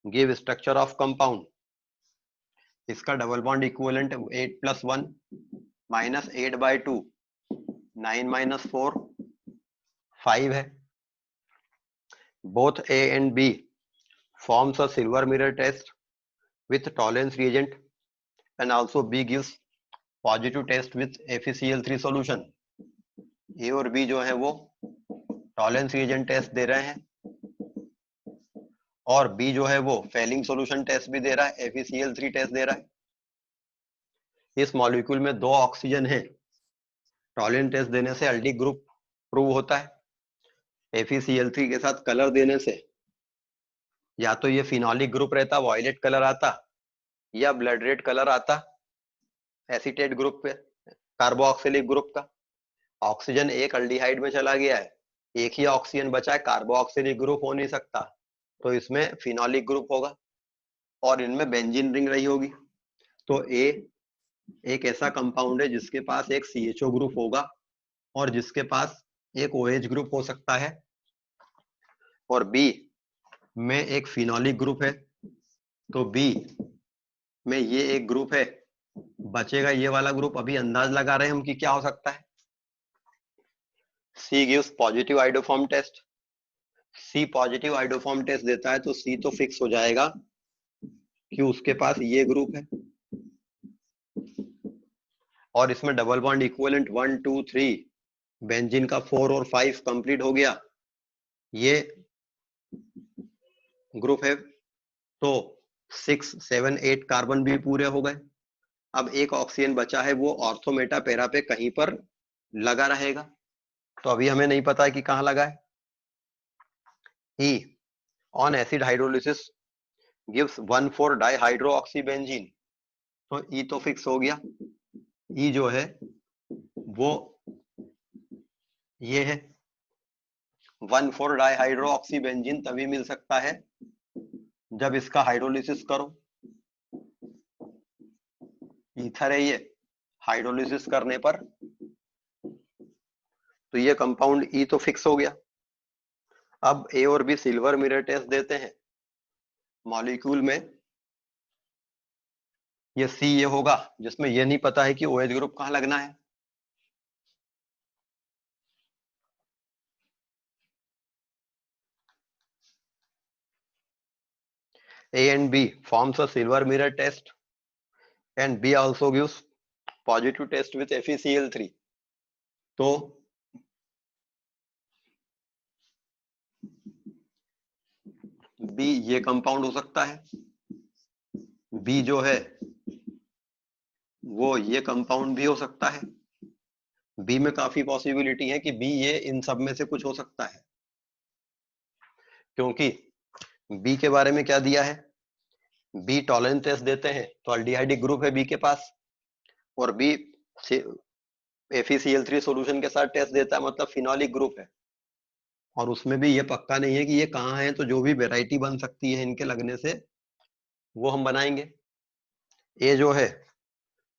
give structure of compound। इसका डबल बॉन्ड इक्विवेलेंट 8+1 -8/2 9 - 4 5 है। both A and B forms a silver mirror test with tolerance reagent and also B gives positive test with FeCl3 solution। A और B जो है वो टॉलेंस रिएजेंट टेस्ट दे रहे हैं और B जो है वो फेलिंग सॉल्यूशन टेस्ट भी दे रहा है, FeCl3 टेस्ट दे रहा है। इस मॉलिक्यूल में 2 ऑक्सीजन है। टॉलेंस टेस्ट देने से अल्डिक ग्रुप प्रूव होता है। FeCl3 के साथ कलर देने से या तो ये फिनोलिक ग्रुप रहता, वॉयलेट कलर आता, या ब्लड रेड कलर आता एसीटेट ग्रुप पे कार्बोक्सिलिक ग्रुप का। ऑक्सीजन एक अल्डिहाइड में चला गया है, एक ही ऑक्सीजन बचा है, कार्बोक्सिलिक ग्रुप हो नहीं सकता, तो इसमें फिनोलिक ग्रुप होगा और इनमें बेंजीन रिंग रही होगी। तो ए एक ऐसा कंपाउंड है जिसके पास एक CHO ग्रुप होगा और जिसके पास एक OH ग्रुप हो सकता है, और बी में एक फिनोलिक ग्रुप है, तो बी में ये एक ग्रुप है, बचेगा ये वाला ग्रुप। अभी अंदाज लगा रहे हैं हम कि क्या हो सकता है। C gives positive iodoform test. C positive iodoform test देता है तो C तो फिक्स हो जाएगा कि उसके पास ये ग्रुप है और इसमें डबल बॉन्ड इक्विवेलेंट 1 2 3 बेंजीन का 4 और 5 कंप्लीट हो गया, ये ग्रुप है, तो 6 7 8 कार्बन भी पूरे हो गए। अब एक ऑक्सीजन बचा है, वो ऑर्थो मेटा पैरा पे कहीं पर लगा रहेगा, तो अभी हमें नहीं पता है कि कहाँ लगा है। E on acid hydrolysis gives one four dihydroxybenzene, तो E तो फिक्स हो गया। E जो है वो ये है, 1,4-डाइहाइड्रोऑक्सीबेंजीन तभी मिल सकता है जब इसका हाइड्रोलिसिस करो। ईथर है ये, हाइड्रोलिसिस करने पर तो ये कंपाउंड E तो फिक्स हो गया। अब A और B सिल्वर मिरर टेस्ट देते हैं। मॉलिक्यूल में ये C ये होगा, जिसमें ये नहीं पता है कि OH ग्रुप कहाँ लगना है। A and B forms a silver mirror test and B also gives positive test with FeCl3. तो B ये कंपाउंड हो सकता है, B जो है वो ये कंपाउंड भी हो सकता है। B में काफी पॉसिबिलिटी है कि B ये इन सब में से कुछ हो सकता है, क्योंकि B के बारे में क्या दिया है, B टॉलरेंस टेस्ट देते हैं तो अल्डिहाइडिक ग्रुप है B के पास, और B FeCl3 सॉल्यूशन के साथ टेस्ट देता है, मतलब फिनोलिक ग्रुप है, और उसमें भी ये पक्का नहीं है कि ये कहाँ है, तो जो भी वेराइटी बन सकती है इनके लगने से वो हम बनाएंगे। ए जो है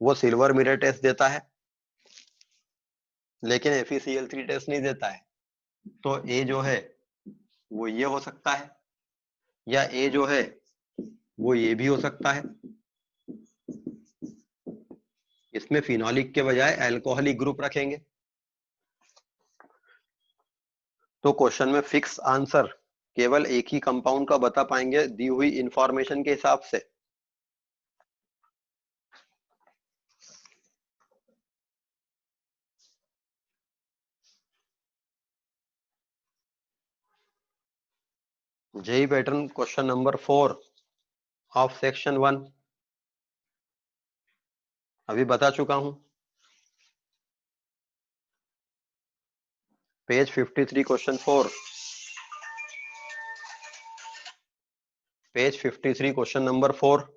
वो सिल्वर मिरर टेस्ट देता है लेकिन FeCl3 टेस्ट नहीं देता है, तो ए जो है वो ये हो सकता है, या ए जो है वो ये भी हो सकता है। इसमें फिनोलिक के बजाय अल्कोहलिक ग्रुप रखेंगे। तो क्वेश्चन में फिक्स आंसर केवल एक ही कंपाउंड का बता पाएंगे दी हुई इंफॉर्मेशन के हिसाब से। JEE pattern question number 4 of section 1 अभी बता चुका हूं। Page 53 question 4, page 53 question number 4।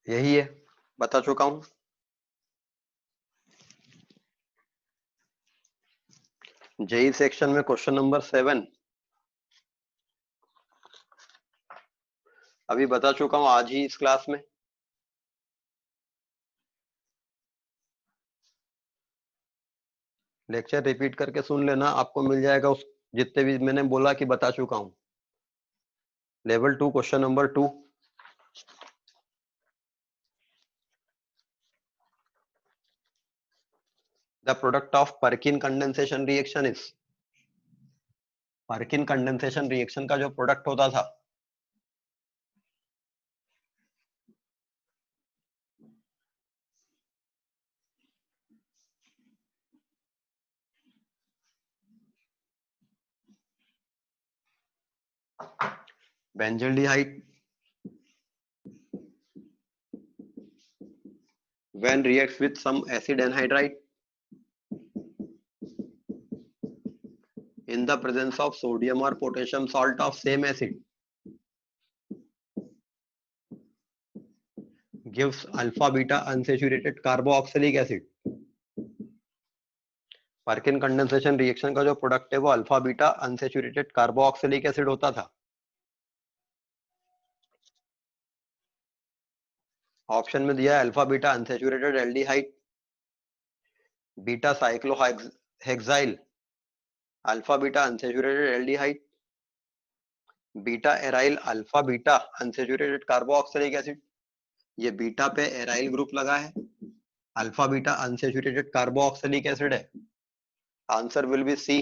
यही है, बता चुका हूं। जेई सेक्शन में क्वेश्चन नंबर 7 अभी बता चुका हूं आज ही इस क्लास में। लेक्चर रिपीट करके सुन लेना, आपको मिल जाएगा उस जितने भी मैंने बोला कि बता चुका हूं। Level 2 question number 2, the product of Perkin condensation reaction is, Perkin condensation reaction का जो प्रोडक्ट होता था benzaldehyde when reacts with some acid anhydride in the presence of sodium or potassium salt of same acid gives alpha beta unsaturated carboxylic acid। Perkin condensation reaction का जो प्रोडक्ट है वो alpha beta unsaturated carboxylic acid होता था। ऑप्शन में दिया है alpha beta unsaturated aldehyde, beta cyclohexyl alpha beta unsaturated aldehyde, beta aryl alpha beta unsaturated carboxylic acid. ये बीटा पे एराइल ग्रुप लगा है, alpha beta unsaturated carboxylic acid है। Answer will be C.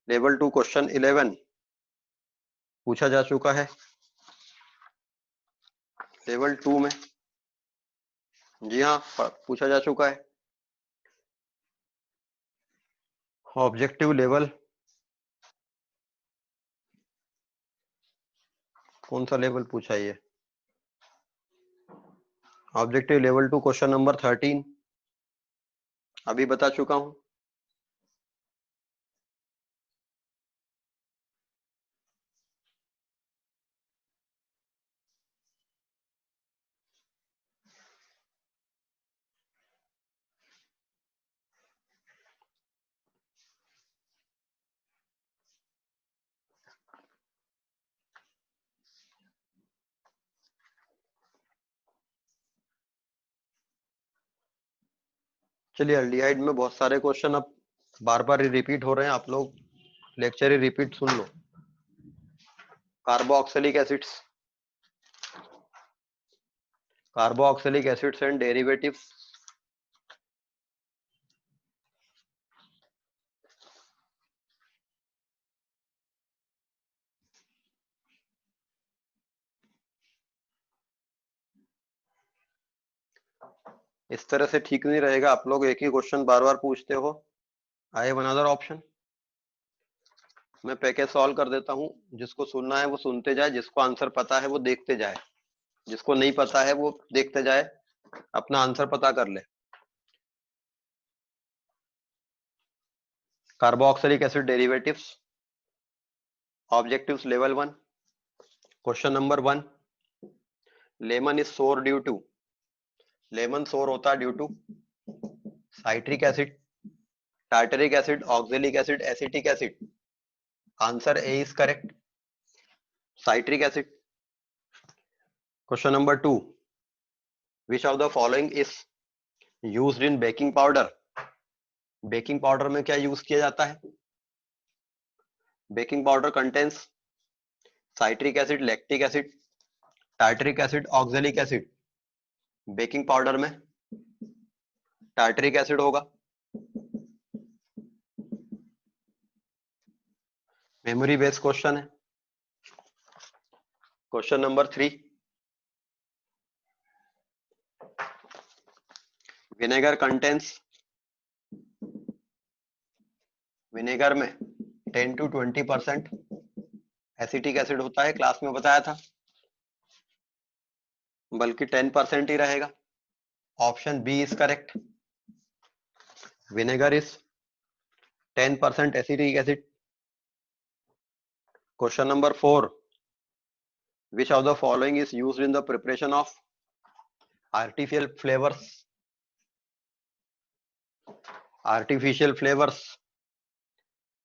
Level 2 question 11 पूछा जा चुका है लेवल 2 में। जी हाँ, पूछा जा चुका है। ऑब्जेक्टिव लेवल कौन सा लेवल पूछा है ये? ऑब्जेक्टिव लेवल 2 क्वेश्चन नंबर 13 अभी बता चुका हूं। चलिए, अल्डिहाइड में बहुत सारे क्वेश्चन अब बार बार रिपीट हो रहे हैं, आप लोग lecture he repeat soon low. Carboxylic acids, carboxylic acids and derivatives. इस तरह से ठीक नहीं रहेगा, आप लोग एक ही क्वेश्चन बार बार पूछते हो। आई हैव अनदर ऑप्शन, मैं पैकेज सॉल्व कर देता हूं। जिसको सुनना है वो सुनते जाए, जिसको आंसर पता है वो देखते जाए, जिसको नहीं पता है वो देखते जाए, अपना आंसर पता कर ले। Carboxylic acid derivatives, objectives level 1, question number 1। Lemon is sour due to, lemon sour होता है due to citric acid, tartaric acid, oxalic acid, acetic acid. Answer A is correct, citric acid. Question number 2, which of the following is used in baking powder. Baking powder में क्या यूज किया जाता है? Baking powder contains citric acid, lactic acid, tartaric acid, oxalic acid. Baking powder में टार्टरिक एसिड होगा। मेमोरी बेस्ड क्वेश्चन है। Question number 3, vinegar contains, vinegar में 10 to 20% एसिटिक एसिड होता है, क्लास में बताया था, बल्कि 10% ही रहेगा। Option B is correct, vinegar is 10% acetic acid. Question number 4, which of the following is used in the preparation of artificial flavors। Artificial flavours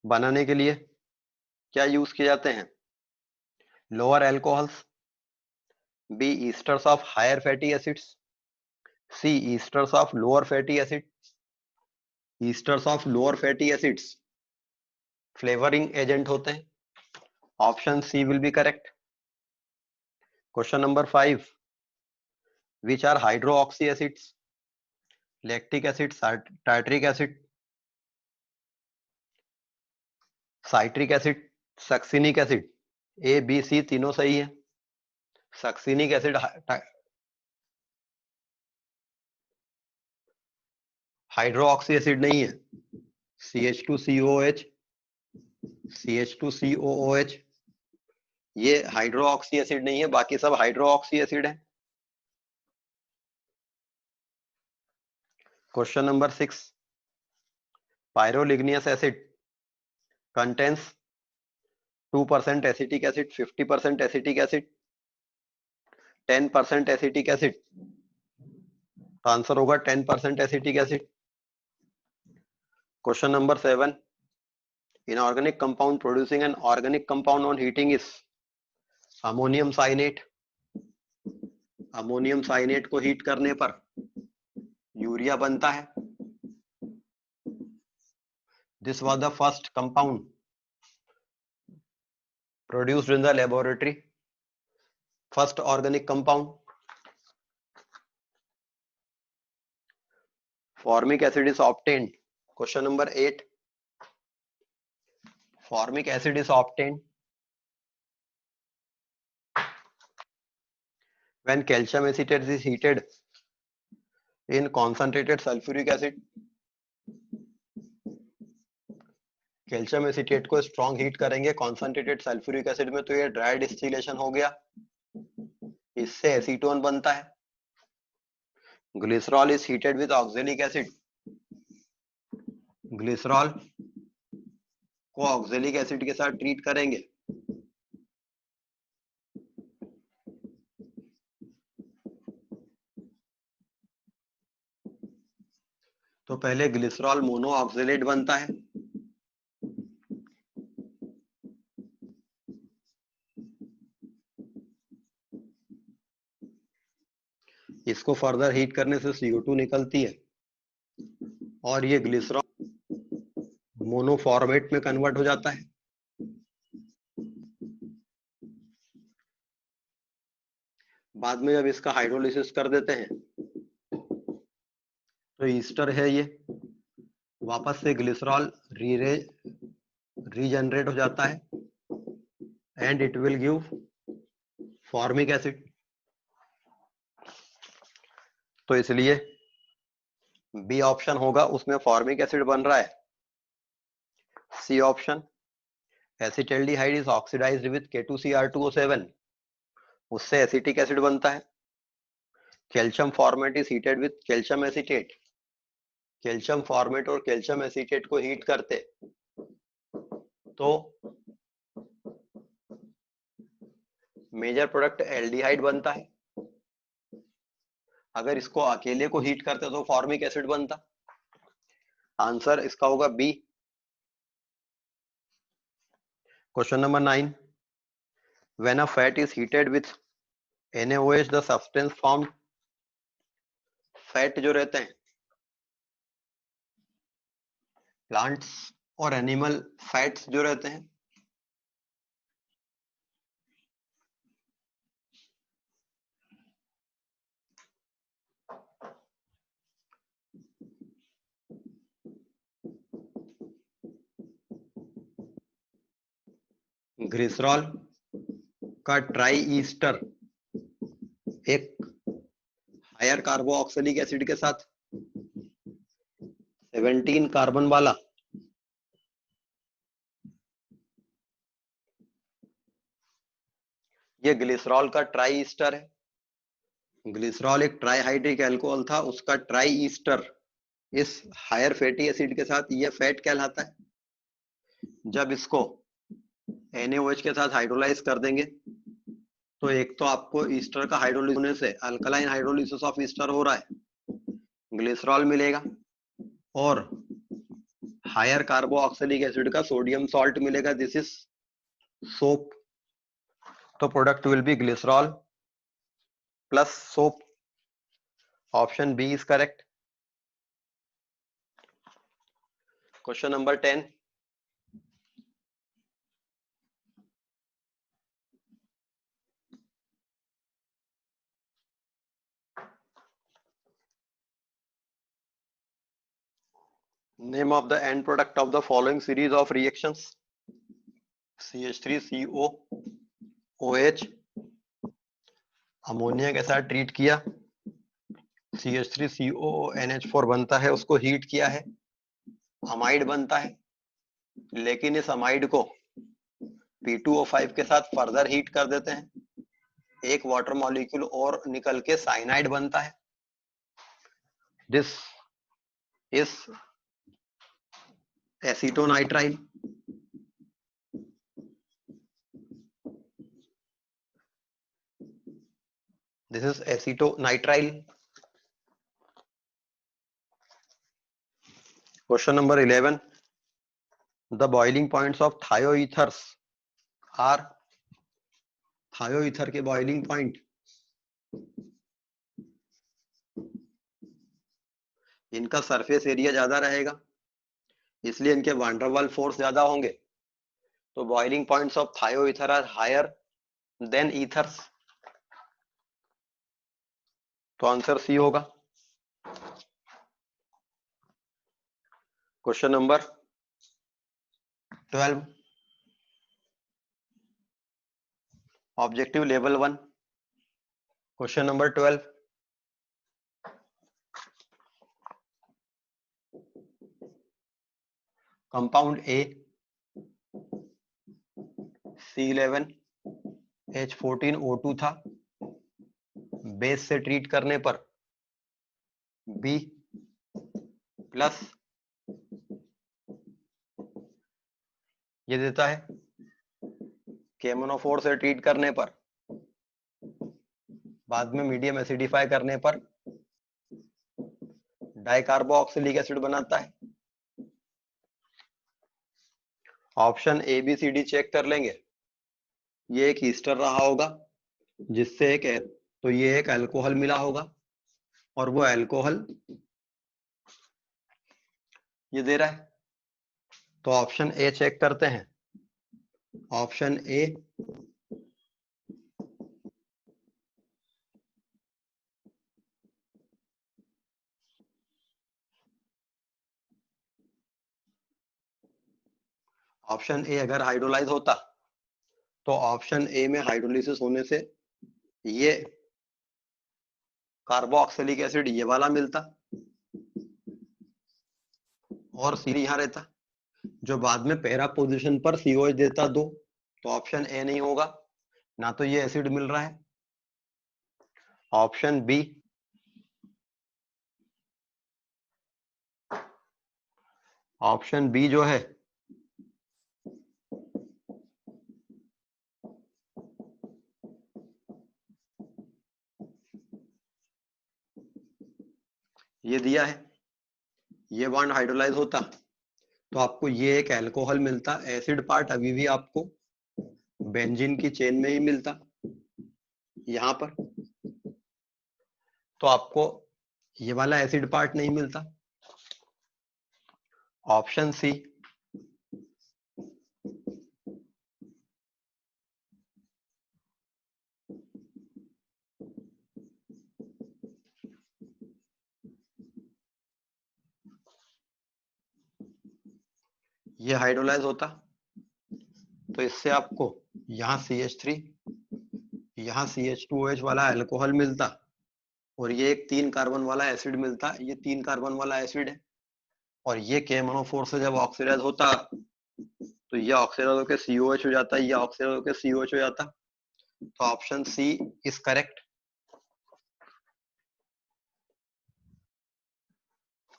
बनाने के लिए क्या यूज किए जाते हैं? Lower alcohols, B esters of higher fatty acids, C esters of lower fatty acid. Esters of lower fatty acids flavouring agent होते हैं। Option C will be correct. Question number 5, which are hydroxy acids, lactic acid, tartaric acid, citric acid, succinic acid. A B C तीनों सही है। सक्सिनिक एसिड हाइड्रोऑक्सी एसिड नहीं है। CH2COOH, CH2COOH ये हाइड्रोऑक्सी एसिड नहीं है, बाकी सब हाइड्रोऑक्सी एसिड है। Question number 6, pyroligneous acid contains 2% acetic acid, 50% acetic acid, 10% acetic acid. तो आंसर होगा 10% acetic acid. Question number 7, inorganic compound producing an organic compound on heating is ammonium cyanate. Ammonium cyanate को हीट करने पर यूरिया बनता है। This was the first compound produced in the laboratory, first organic compound। formic acid is obtained, question number 8, formic acid is obtained when calcium acetate is heated in concentrated sulphuric acid, calcium acetate को स्ट्रॉन्ग हीट करेंगे कॉन्सेंट्रेटेड सल्फ्यूरिक एसिड में, तो ये ड्राई डिस्टिलेशन हो गया, इससे एसीटोन बनता है। Glycerol is heated with oxalic acid, glycerol को ऑक्जेलिक एसिड के साथ ट्रीट करेंगे, तो पहले ग्लिसरॉल मोनो ऑक्जेलेट बनता है, इसको फर्दर हीट करने से CO2 निकलती है और ये ग्लिसरॉल मोनो फॉर्मेट में कन्वर्ट हो जाता है। बाद में जब इसका हाइड्रोलिसिस कर देते हैं तो ईस्टर है ये, वापस से ग्लिसरॉल रीजनरेट हो जाता है and it will give formic acid. तो इसलिए बी ऑप्शन होगा, उसमें फॉर्मिक एसिड बन रहा है। C option, acetaldehyde is oxidised with K2Cr2O7, उससे एसिटिक एसिड बनता है। Calcium formate is heated with calcium acetate, calcium formate और कैल्शियम एसीटेट को हीट करते तो मेजर प्रोडक्ट एल्डिहाइड बनता है, अगर इसको अकेले को हीट करते तो फॉर्मिक एसिड बनता। आंसर इसका होगा B. Question number 9, when a fat is heated with NaOH the substance formed, fat जो रहते हैं प्लांट्स और एनिमल फैट्स जो रहते हैं, ग्लिसरॉल का ट्राई ईस्टर एक हायर कार्बोक्सिलिक एसिड के साथ 17 कार्बन वाला ये ग्लिसरॉल का ट्राई ईस्टर है। ग्लिसरॉल एक ट्राईहाइड्रिक अल्कोहल था, उसका ट्राई ईस्टर इस हायर फैटी एसिड के साथ ये फैट कहलाता है। जब इसको NaOH के साथ हाइड्रोलाइज कर देंगे तो एक तो आपको ईस्टर का हाइड्रोलिसिस होने से अल्कलाइन हाइड्रोलिसिस ऑफ ईस्टर हो रहा है, ग्लिसरॉल मिलेगा और हायर कार्बोक्सिलिक एसिड का सोडियम सॉल्ट मिलेगा, दिस इज सोप। तो product will be glycerol plus soap. Option B is correct. Question number 10, name of the end product of the following series of reactions: CH3COOH ammonia के साथ ट्रीट किया, CH3COONH4 बनता है, उसको हीट किया है, अमाइड बनता है, लेकिन इस अमाइड को P2O5 के साथ फर्दर हीट कर देते हैं, एक वाटर मॉलिक्यूल और निकल के साइनाइड बनता है। This is acetonitrile. This is acetonitrile. Question number 11. The boiling points of thioethers are, thioether के boiling point इनका सरफेस एरिया ज्यादा रहेगा, इसलिए इनके वान डेर वाल्स फोर्स ज्यादा होंगे, तो boiling points of thioether are higher than ethers. तो आंसर सी होगा। Question number 12, objective level 1। Question number 12, compound A C11H14O2 था, बेस से ट्रीट करने पर B प्लस ये देता है, KMnO4 से ट्रीट करने पर बाद में मीडियम एसिडिफाई करने पर डाइकार्बोक्सिलिक एसिड बनाता है। Option A B C D check कर लेंगे। ये एक ईस्टर रहा होगा जिससे तो ये एक अल्कोहल मिला होगा और वो अल्कोहल ये दे रहा है, तो ऑप्शन ए चेक करते हैं। ऑप्शन ए ऑप्शन ए अगर हाइड्रोलाइज होता तो ऑप्शन ए में हाइड्रोलिसिस होने से ये कार्बोक्सिलिक एसिड ये वाला मिलता और सी यहां रहता, जो बाद में पैरा पोजीशन पर COH देता 2, तो ऑप्शन ए नहीं होगा, ना तो ये एसिड मिल रहा है। ऑप्शन बी जो है ये दिया है, ये बॉन्ड हाइड्रोलाइज होता तो आपको ये एक अल्कोहल मिलता, एसिड पार्ट अभी भी आपको बेंजीन की चेन में ही मिलता यहां पर, तो आपको ये वाला एसिड पार्ट नहीं मिलता। ऑप्शन सी ये हाइड्रोलाइज होता तो इससे आपको यहाँ CH3 यहाँ CH2OH वाला अल्कोहल मिलता और ये एक 3 कार्बन वाला एसिड मिलता, ये 3 कार्बन वाला एसिड है और ये KMnO4 से जब ऑक्सीडाइज होता तो ये ऑक्सीडाइज होकर COH हो जाता, ये ऑक्सीडाइज होकर COH हो जाता, तो option C is correct.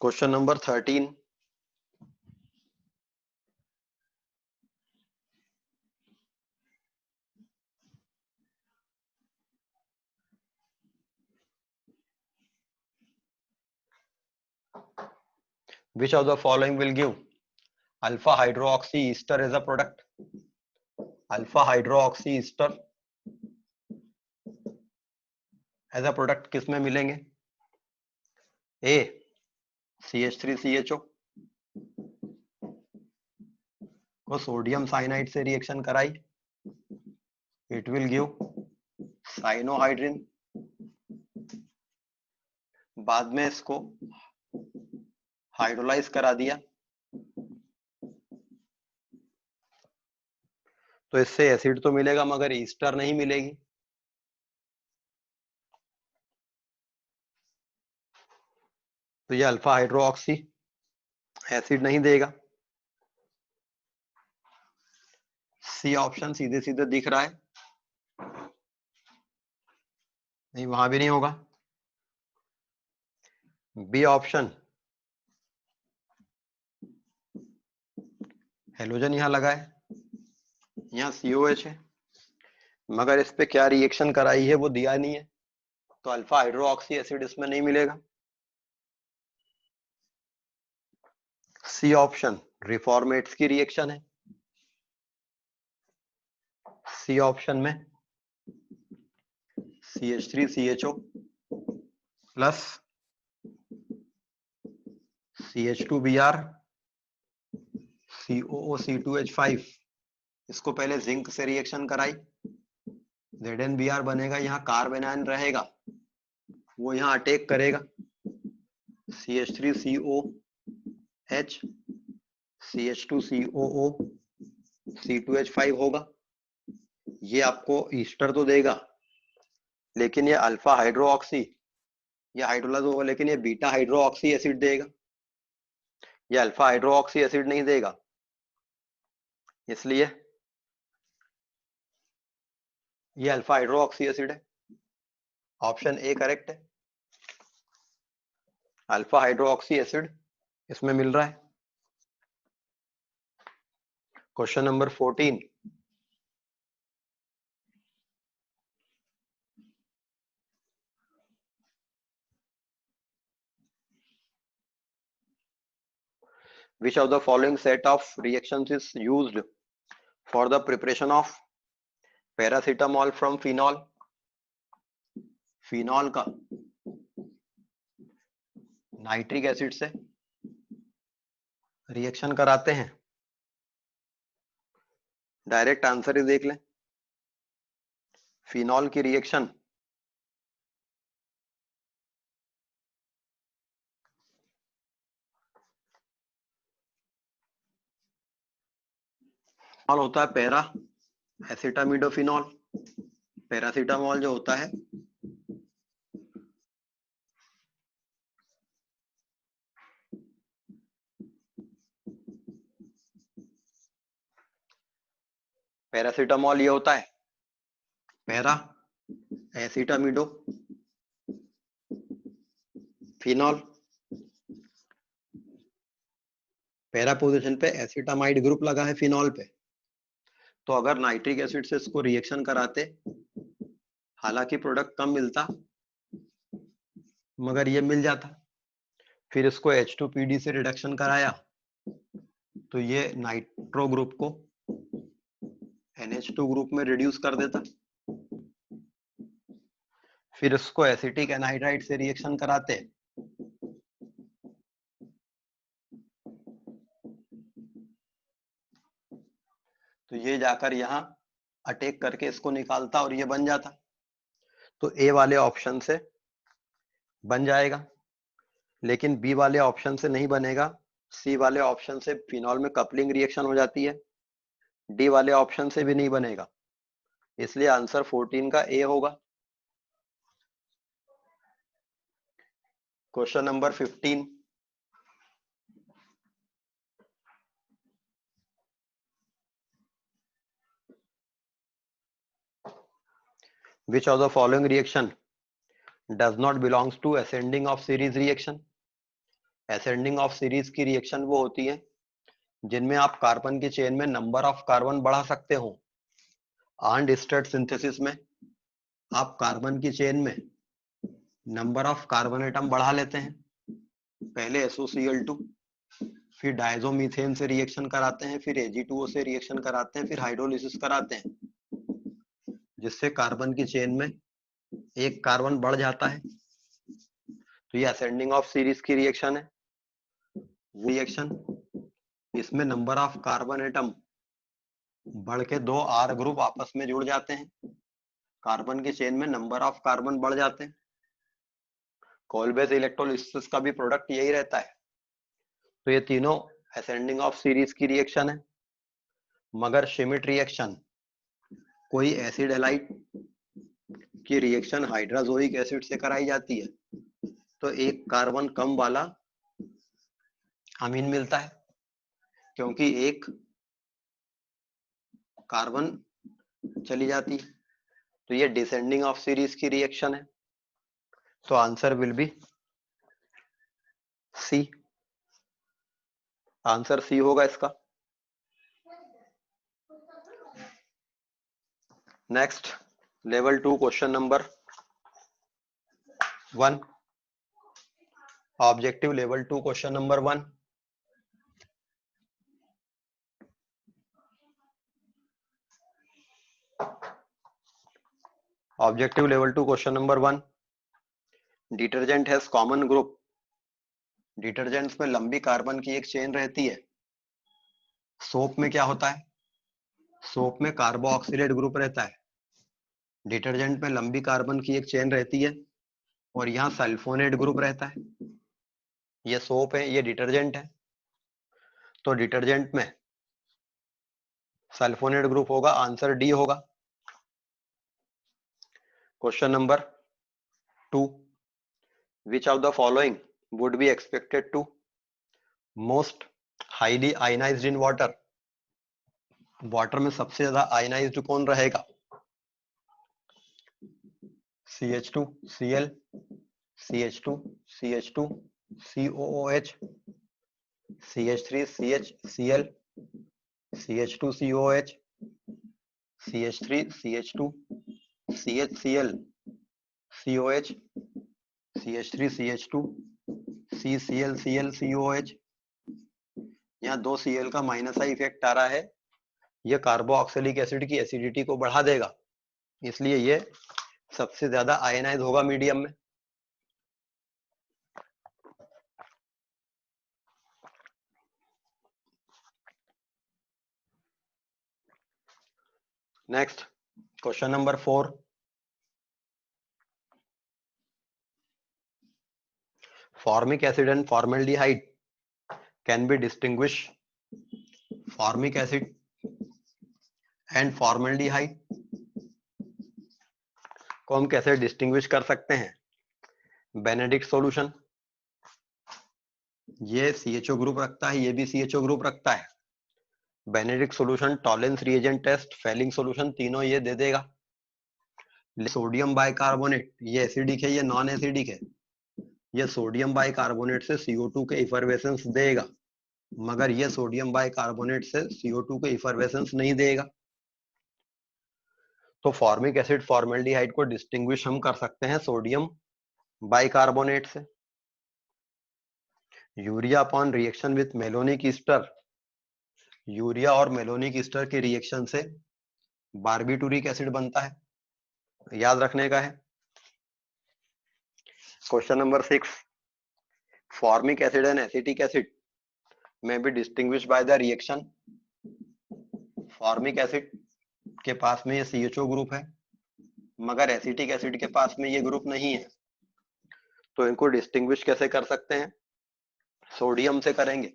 Question number 13, which of the following will give alpha hydroxy ester as a product? alpha hydroxy ester as a product किस में मिलेंगे? A CH3CHO को सोडियम साइनाइड से रिएक्शन कराई, इट विल गिव साइनोहाइड्रिन, बाद में इसको हाइड्रोलाइज करा दिया तो इससे एसिड तो मिलेगा मगर ईस्टर नहीं मिलेगी, तो ये अल्फा हाइड्रोक्सी एसिड नहीं देगा। सी ऑप्शन सीधे सीधे दिख रहा है, नहीं वहां भी नहीं होगा। बी ऑप्शन हेलोजन यहां लगा है, यहाँ COH है मगर इस पे क्या रिएक्शन कराई है वो दिया नहीं है, तो अल्फा हाइड्रोक्सी एसिड इसमें नहीं मिलेगा। सी ऑप्शन रिफॉर्मेट्स की रिएक्शन है, सी ऑप्शन में CH3CHO प्लस CH2Br COOC2H5, इसको पहले जिंक से रिएक्शन कराई, ZnBr बनेगा, यहाँ कार्बेनाइन रहेगा वो यहाँ अटैक करेगा, CH3COH CH2COO C2H5 होगा, ये आपको ईस्टर तो देगा लेकिन ये अल्फा हाइड्रोक्सी ये हाइड्रोलाइज होगा लेकिन ये बीटा हाइड्रोक्सी एसिड देगा, ये अल्फा हाइड्रोक्सी एसिड नहीं देगा, इसलिए ये अल्फा हाइड्रोक्सी एसिड है, ऑप्शन ए करेक्ट है। अल्फा हाइड्रोक्सी एसिड इसमें मिल रहा है। Question number 14, which of the following set of reactions is used for the preparation of paracetamol from phenol? Phenol का नाइट्रिक एसिड से रिएक्शन कराते हैं। डायरेक्ट आंसर ही देख लें, फिनॉल की रिएक्शन होता है पैरा एसिटामिडोफिनॉल। पैरासीटामोल जो होता है पैरासीटामोल ये होता है पैरा एसिटामिडो फिनॉल। पैरा पोजीशन पे एसिटामाइड ग्रुप लगा है फिनॉल पे, तो अगर नाइट्रिक एसिड से इसको रिएक्शन कराते, हालांकि प्रोडक्ट कम मिलता मगर ये मिल जाता, फिर इसको H2PD से रिडक्शन कराया तो ये नाइट्रो ग्रुप को NH2 ग्रुप में रिड्यूस कर देता, फिर इसको एसिटिक एनहाइड्राइड से रिएक्शन कराते तो ये जाकर यहाँ अटैक करके इसको निकालता और ये बन जाता। तो ए वाले ऑप्शन से बन जाएगा, लेकिन बी वाले ऑप्शन से नहीं बनेगा। सी वाले ऑप्शन से फिनॉल में कपलिंग रिएक्शन हो जाती है, डी वाले ऑप्शन से भी नहीं बनेगा, इसलिए आंसर 14 का ए होगा। Question number 15, which of the following reaction does not belongs to ascending of series reaction? ascending of series की रिएक्शन वो होती है जिनमें आप कार्बन की चेन में नंबर ऑफ कार्बन बढ़ा सकते हो। आंड स्टेट सिंथेसिस में आप कार्बन की चेन में नंबर ऑफ कार्बन एटम बढ़ा लेते हैं, पहले SOCl2 फिर डायजोमीथेन से रिएक्शन कराते हैं, फिर Ag2O से रिएक्शन कराते हैं, फिर हाइड्रोलिसिस कराते हैं, जिससे कार्बन की चेन में एक कार्बन बढ़ जाता है। तो ये असेंडिंग ऑफ सीरीज की रिएक्शन है। रिएक्शन इसमें नंबर ऑफ कार्बन एटम बढ़ के 2 R ग्रुप आपस में जुड़ जाते हैं, कार्बन की चेन में नंबर ऑफ कार्बन बढ़ जाते हैं। कोलबेस इलेक्ट्रोलिसिस का भी प्रोडक्ट यही रहता है। तो ये तीनों असेंडिंग ऑफ सीरीज की रिएक्शन है। मगर श्मिट रिएक्शन कोई एसिड हैलाइड की रिएक्शन हाइड्रोजोइक एसिड से कराई जाती है, तो एक कार्बन कम वाला अमीन मिलता है, क्योंकि एक कार्बन चली जाती है। तो ये डिसेंडिंग ऑफ सीरीज की रिएक्शन है। तो answer will be C. Answer C होगा इसका। Next level 2 question number 1, objective level 2 question number 1। Objective level 2 question number 1, detergent has common group. Detergents में लंबी कार्बन की एक चेन रहती है। सोप में क्या होता है? सोप में कार्बोक्सिलेट ग्रुप रहता है। डिटर्जेंट में लंबी कार्बन की एक चेन रहती है और यहाँ सल्फोनेट ग्रुप रहता है। ये सोप है, ये डिटर्जेंट है, तो डिटर्जेंट में सल्फोनेट ग्रुप होगा, आंसर डी होगा। Question number 2, which of the following would be expected to most highly ionized in water? Water में सबसे ज्यादा आयनाइज्ड कौन रहेगा? CH2 Cl, CH2 CH2 COOH, CH3 CH Cl, CH2 COH, CH3 CH2 CHCl, COH, CH3 CH2 CCl Cl COH। यहाँ 2 Cl का माइनस आई इफेक्ट आ रहा है, यह कार्बोक्सिलिक एसिड की एसिडिटी को बढ़ा देगा, इसलिए ये सबसे ज्यादा आयनाइज होगा मीडियम में। Next question number 4, formic acid and formaldehyde can be distinguished. Formic acid and formaldehyde को हम कैसे डिस्टिंग्विश कर सकते हैं? बेनेडिक्ट सॉल्यूशन, ये CHO ग्रुप रखता है, ये भी CHO ग्रुप रखता है। Benedict solution, Tollens reagent test, Fehling solution, तीनों ये दे देगा। सोडियम बाइकार्बोनेट, ये एसिडिक है, ये नॉन एसिडिक है। ये सोडियम बाइकार्बोनेट से CO2 के इफरवेसेंस देगा, मगर ये सोडियम बाइकार्बोनेट से CO2 के इफरवेसेंस नहीं देगा। तो फॉर्मिक एसिड फॉर्मेल्डिहाइड को डिस्टिंग्विश हम कर सकते हैं सोडियम बाइकार्बोनेट से। Urea upon reaction with malonic Easter, urea और मेलोनिक ईस्टर के रिएक्शन से बारबीटूरिक एसिड बनता है, याद रखने का है। Question number 6, formic acid and acetic acid में भी distinguish by the reaction. Formic acid के पास में ये CHO ग्रुप है, मगर एसिटिक एसिड के पास में ये ग्रुप नहीं है, तो इनको डिस्टिंग्विश कैसे कर सकते हैं? सोडियम से करेंगे,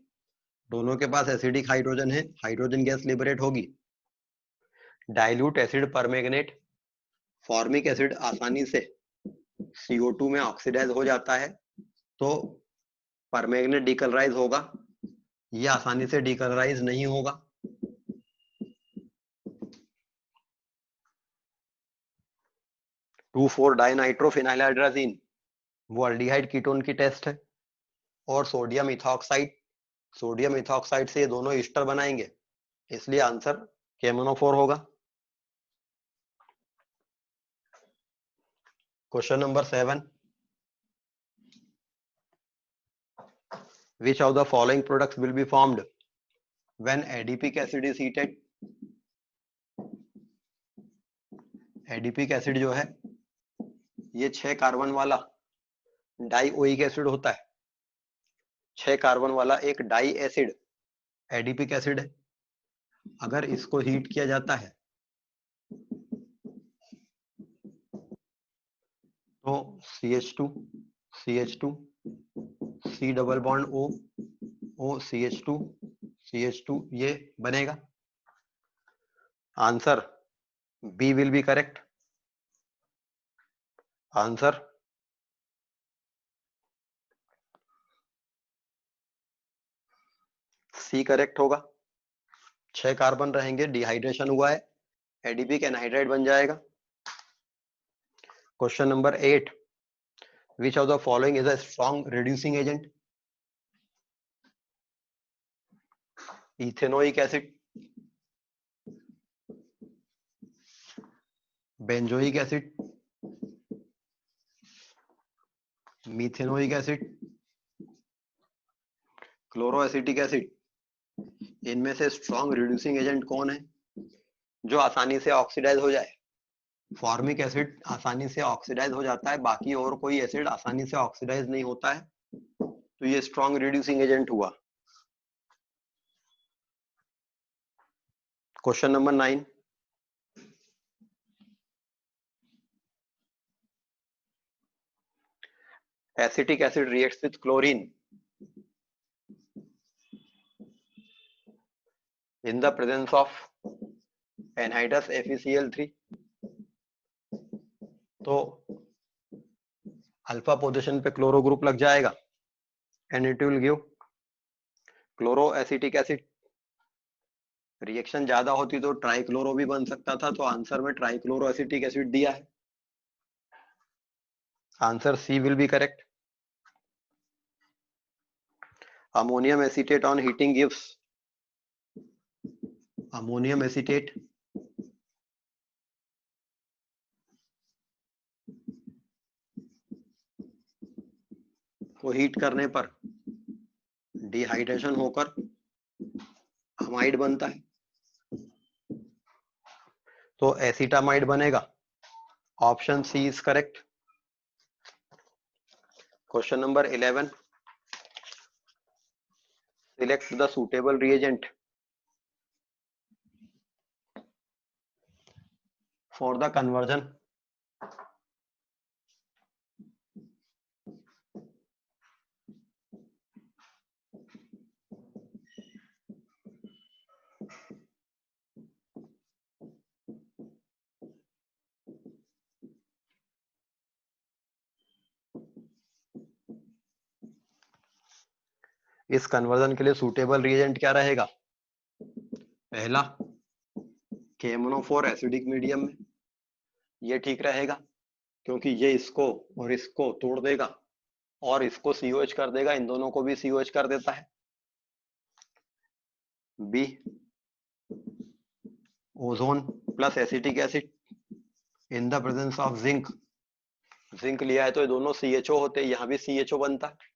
दोनों के पास एसिडिक हाइड्रोजन है, हाइड्रोजन गैस लिबरेट होगी। Dilute acid permanganate, formic acid आसानी से CO2 में ऑक्सीडाइज हो जाता है, तो परमैंगनेट डीकलराइज होगा, ये आसानी से डीकलराइज नहीं होगा। टू 4 डाइनाइट्रोफिनाइलहाइड्राजीन, वो अल्डिहाइड कीटोन की टेस्ट है। और सोडियम इथॉक्साइड, सोडियम इथॉक्साइड से ये दोनों ईस्टर बनाएंगे, इसलिए आंसर KMnO4 होगा। Question number 7, which of the following products will be formed when adipic acid is heated? Adipic acid जो है ये 6 कार्बन वाला डाइओइक एसिड होता है। 6 कार्बन वाला एक डाई एसिड एडिपिक एसिड है। अगर इसको हीट किया जाता है तो CH2 CH2 C double bond O O CH2 CH2 ये बनेगा। Answer B will be correct. Answer C correct होगा। 6 कार्बन रहेंगे, डिहाइड्रेशन हुआ है, एडिपिक एनहाइड्राइड बन जाएगा। Question number 8, which of the following is a strong reducing agent? Ethanoic acid, benzoic acid, methanoic acid, chloroacetic acid. इनमें से स्ट्रॉन्ग रिड्यूसिंग एजेंट कौन है जो आसानी से ऑक्सीडाइज हो जाए? फॉर्मिक एसिड आसानी से ऑक्सीडाइज हो जाता है, बाकी और कोई एसिड आसानी से ऑक्सीडाइज नहीं होता है, तो ये स्ट्रॉन्ग रिड्यूसिंग एजेंट हुआ। Question number 9, acetic acid reacts with chlorine in the presence of anhydrous FeCl3, तो अल्फा पोजीशन पे क्लोरो ग्रुप लग जाएगा and it will give chloroacetic acid. Reaction ज्यादा होती तो ट्राइक्लोरो भी बन सकता था, तो आंसर में ट्राइक्लोरो एसिटिक एसिड दिया है। Answer C will be correct. Ammonium acetate on heating gives, ammonium acetate को हीट करने पर डिहाइड्रेशन होकर अमाइड बनता है, तो एसिटामाइड बनेगा। Option C is correct. Question number 11, select the suitable reagent for the conversion इस कन्वर्जन के लिए सुटेबल रिएजेंट क्या रहेगा? पहला, KMnO4 एसिडिक मीडियम में, ये ठीक रहेगा क्योंकि ये इसको और इसको तोड़ देगा और इसको COH कर देगा, इन दोनों को भी COH कर देता है। B, ozone plus acetic acid in the presence of zinc, zinc लिया है तो ये दोनों CHO होते हैं, यहां भी CHO बनता है।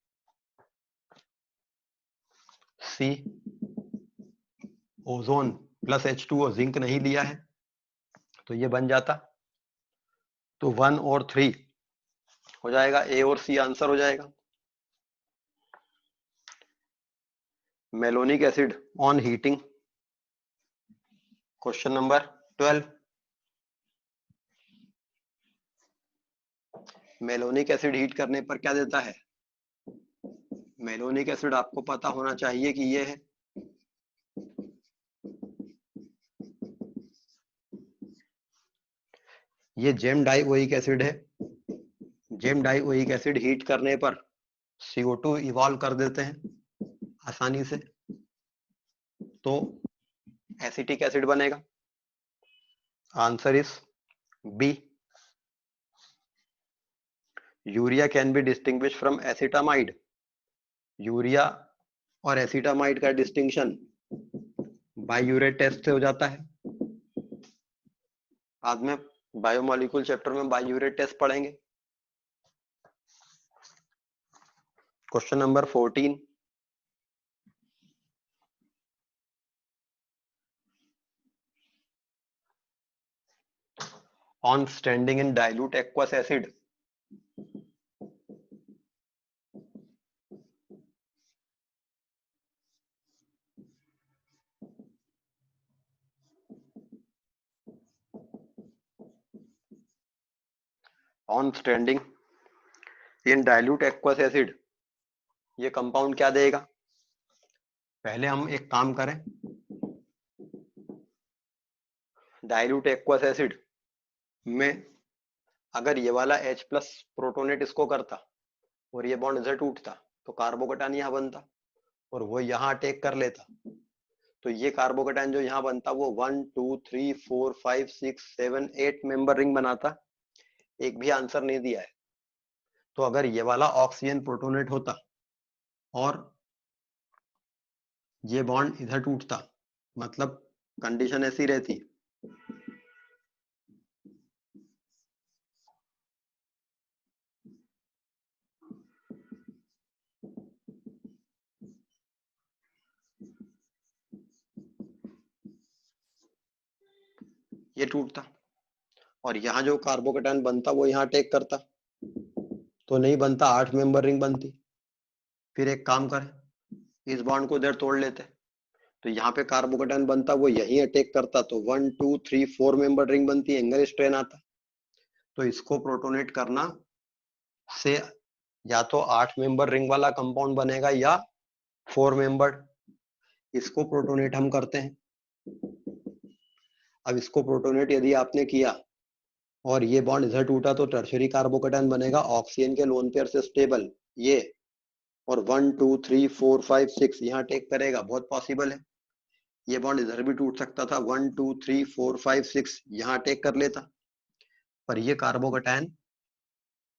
सी, ओजोन प्लस H2O, जिंक नहीं लिया है तो ये बन जाता, तो 1 और 3 हो जाएगा, ए और सी आंसर हो जाएगा। Malonic acid on heating, question number 12, malonic acid heat करने पर क्या देता है? मेलोनिक एसिड आपको पता होना चाहिए कि ये है, ये जेम डाइओइक एसिड है। जेम डाइओइक एसिड हीट करने पर CO2 इवॉल्व कर देते हैं आसानी से, तो एसिटिक एसिड बनेगा। Answer is B. Urea can be distinguish from acetamide, urea और एसिटामाइड का डिस्टिंक्शन बायोयूरेट टेस्ट से हो जाता है। बाद में बायोमोलिक्यूल चैप्टर में बायोयूरेट टेस्ट पढ़ेंगे। Question number 14, on standing in dilute aqueous acid, on standing in dilute aqueous acid, ये कंपाउंड क्या देगा? पहले हम एक काम करें, डाइल्यूट एक्वस एसिड में अगर ये वाला H प्लस प्रोटोनेट इसको करता और ये बॉन्ड इधर टूटता तो कार्बोकेटाइन यहाँ बनता और वो यहाँ अटैक कर लेता, तो ये कार्बोकेटाइन जो यहाँ बनता वो 1 2 3 4 5 6 7 8 मेंबर रिंग बनाता। एक भी आंसर नहीं दिया है, तो अगर ये वाला ऑक्सीजन प्रोटोनेट होता और ये बॉन्ड इधर टूटता, मतलब कंडीशन ऐसी रहती, ये टूटता और यहाँ जो कार्बोकेटाइन बनता वो यहाँ अटैक करता, तो नहीं बनता, 8 मेंबर रिंग बनती। फिर एक काम करें, इस बॉन्ड को इधर तोड़ लेते, तो यहाँ पे कार्बोकेटाइन बनता वो यहीं अटैक करता, तो 1 2 3 4 मेंबर रिंग बनती, एंगल स्ट्रेन आता। तो इसको प्रोटोनेट करना से या तो 8 मेंबर रिंग वाला कंपाउंड बनेगा या 4 मेंबर, इसको प्रोटोनेट हम करते हैं। अब इसको प्रोटोनेट यदि आपने किया और ये बॉन्ड इधर टूटा तो टर्शियरी कार्बोकेटाइन बनेगा ऑक्सीजन के लोन पेयर से स्टेबल ये, और 1 2 3 4 5 6 यहाँ टेक करेगा, बहुत पॉसिबल है। ये बॉन्ड इधर भी टूट सकता था, 1 2 3 4 5 6 यहाँ अटैक कर लेता, पर ये कार्बोकैटायन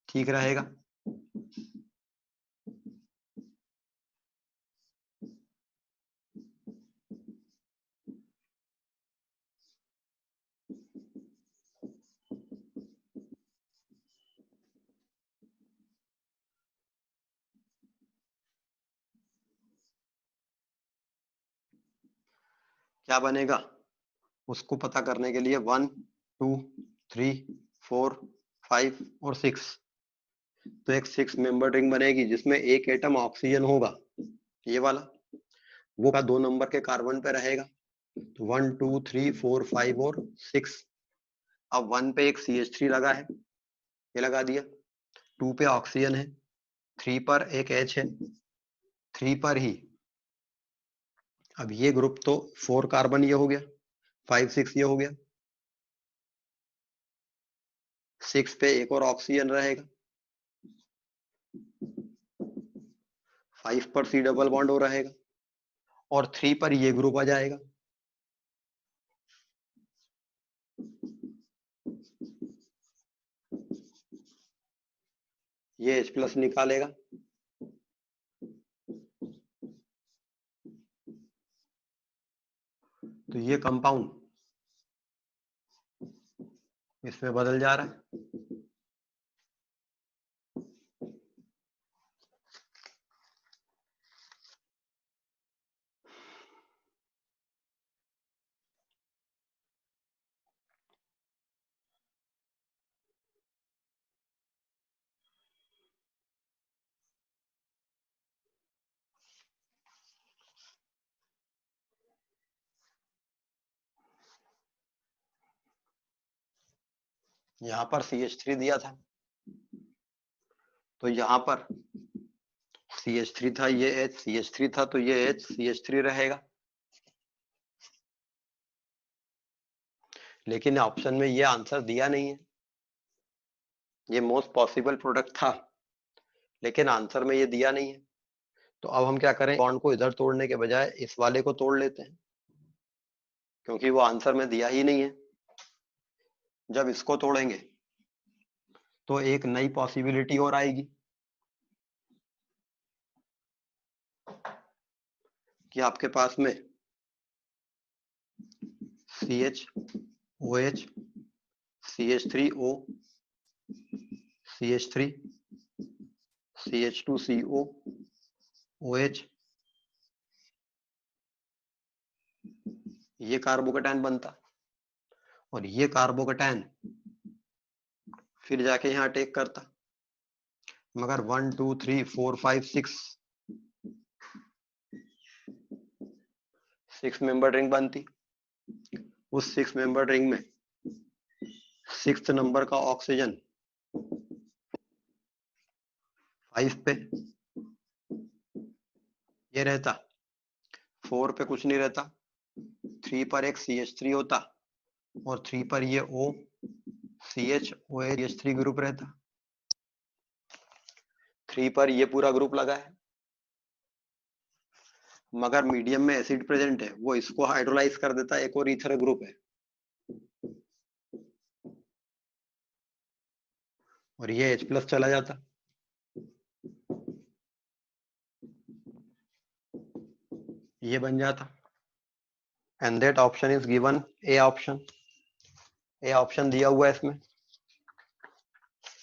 ठीक रहेगा। क्या बनेगा उसको पता करने के लिए 1 2 3 4 5 और 6, तो एक 6 मेंबर रिंग बनेगी जिसमें एक एटम ऑक्सीजन होगा, ये वाला, वो का 2 नंबर के कार्बन पे रहेगा। तो 1 2 3 4 5 और 6। अब 1 पे एक CH3 लगा है, ये लगा दिया। 2 पे ऑक्सीजन है, 3 पर एक H है, 3 पर ही अब ये ग्रुप तो 4 कार्बन ये हो गया, 5 6 ये हो गया, 6 पे एक और ऑक्सीजन रहेगा, 5 पर C डबल बॉन्ड हो रहेगा, और 3 पर ये ग्रुप आ जाएगा। ये H प्लस निकालेगा, तो ये कंपाउंड इसमें बदल जा रहा है। यहां पर CH3 दिया था, तो यहां पर CH3 था, ये H CH3 था, तो ये H CH3 रहेगा। लेकिन ऑप्शन में ये आंसर दिया नहीं है, ये मोस्ट पॉसिबल प्रोडक्ट था लेकिन आंसर में ये दिया नहीं है। तो अब हम क्या करें, बॉन्ड को इधर तोड़ने के बजाय इस वाले को तोड़ लेते हैं, क्योंकि वो आंसर में दिया ही नहीं है। जब इसको तोड़ेंगे तो एक नई पॉसिबिलिटी और आएगी कि आपके पास में CH OH CH3O CH3 CH2CO OH, ये कार्बोकैटायन बनता, और ये कार्बोकैटायन फिर जाके यहाँ अटैक करता। मगर 1 2 3 4 5 6 मेंबर रिंग बनती, उस 6 मेंबर रिंग में 6th नंबर का ऑक्सीजन 5 पे ये रहता, 4 पे कुछ नहीं रहता, 3 पर एक CH3 होता, और 3 पर ये O CH OH3 ग्रुप रहता, 3 पर ये पूरा ग्रुप लगा है। मगर मीडियम में एसिड प्रेजेंट है, वो इसको हाइड्रोलाइज कर देता, एक और ईथर ग्रुप है, और ये H प्लस चला जाता। ये बन जाता, and that option is given, A option. A option दिया हुआ है इसमें।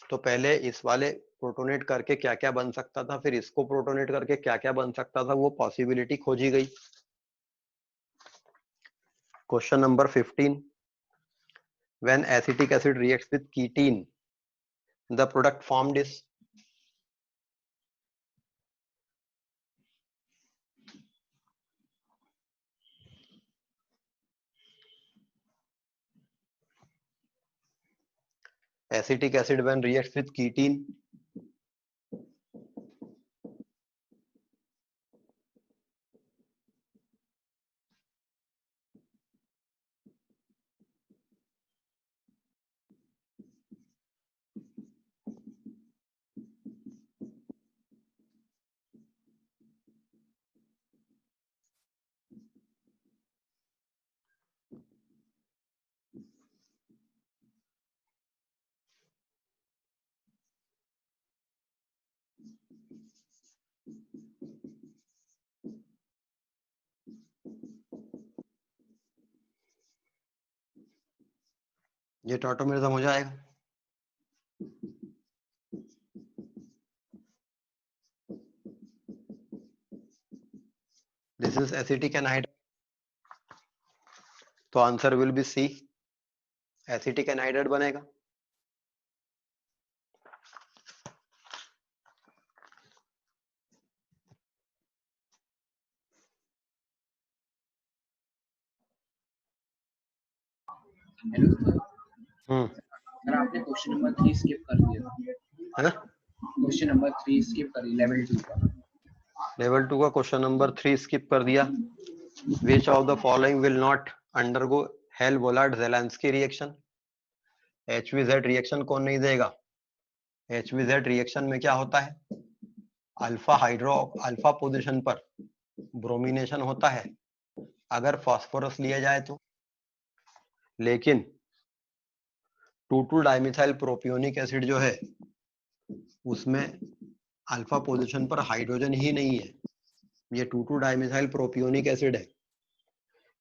तो पहले इस वाले प्रोटोनेट करके क्या क्या बन सकता था, फिर इसको प्रोटोनेट करके क्या क्या बन सकता था, वो पॉसिबिलिटी खोजी गई। Question number 15, when acetic acid reacts with ketene the product formed is. Acetic acid when reacts with ketene, ये टॉटोमेरिज्म हो जाएगा। दिस इज एसिटिक एनहाइड्राइड, तो answer will be C, acetic anhydride बनेगा। सर आपने क्वेश्चन नंबर 3 स्किप कर दिया। है क्वेश्चन नंबर 3 स्किप करी, लेवल 2 का। लेवल 2 का क्वेश्चन नंबर 3 स्किप कर दिया। Which of the following will not undergo Hell Volhard Zelinsky reaction? HVZ reaction कौन नहीं देगा? HVZ रिएक्शन में क्या होता है? अल्फा पोजीशन पर ब्रोमिनेशन होता है अगर फास्फोरस लिया जाए तो, लेकिन 2,2-डाइमिथाइल प्रोपियोनिक एसिड जो है उसमें अल्फा पोजीशन पर हाइड्रोजन ही नहीं है। ये 2,2-डाइमिथाइल प्रोपियोनिक एसिड है,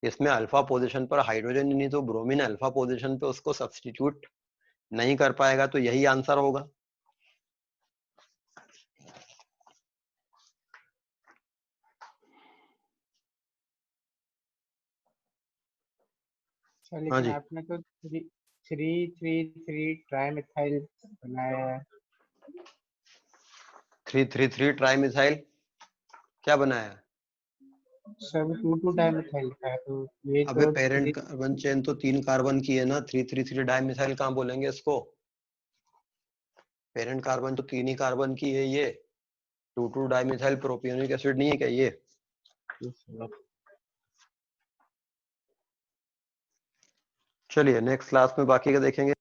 इसमें अल्फा पोजीशन पर हाइड्रोजन ही नहीं, तो ब्रोमीन अल्फा पोजीशन पे उसको सब्स्टिट्यूट नहीं कर पाएगा, तो यही आंसर होगा। सर हाँ लेकिन जी, आपने तो 333 ट्राइमिथाइल बनाया है। 333 ट्राइमिथाइल क्या बनाया है? सब 2 डाइमिथाइल का है, तो ये अबे तो पेरेंट कार्बन चेन तो 3 कार्बन की है ना, 333 डाइमिथाइल कहाँ बोलेंगे इसको? पेरेंट कार्बन तो 3 ही कार्बन की है, ये 2,2-डाइमिथाइल प्रोपियोनिक एसिड नहीं है क्या ये? चलिए नेक्स्ट क्लास में बाकी का देखेंगे।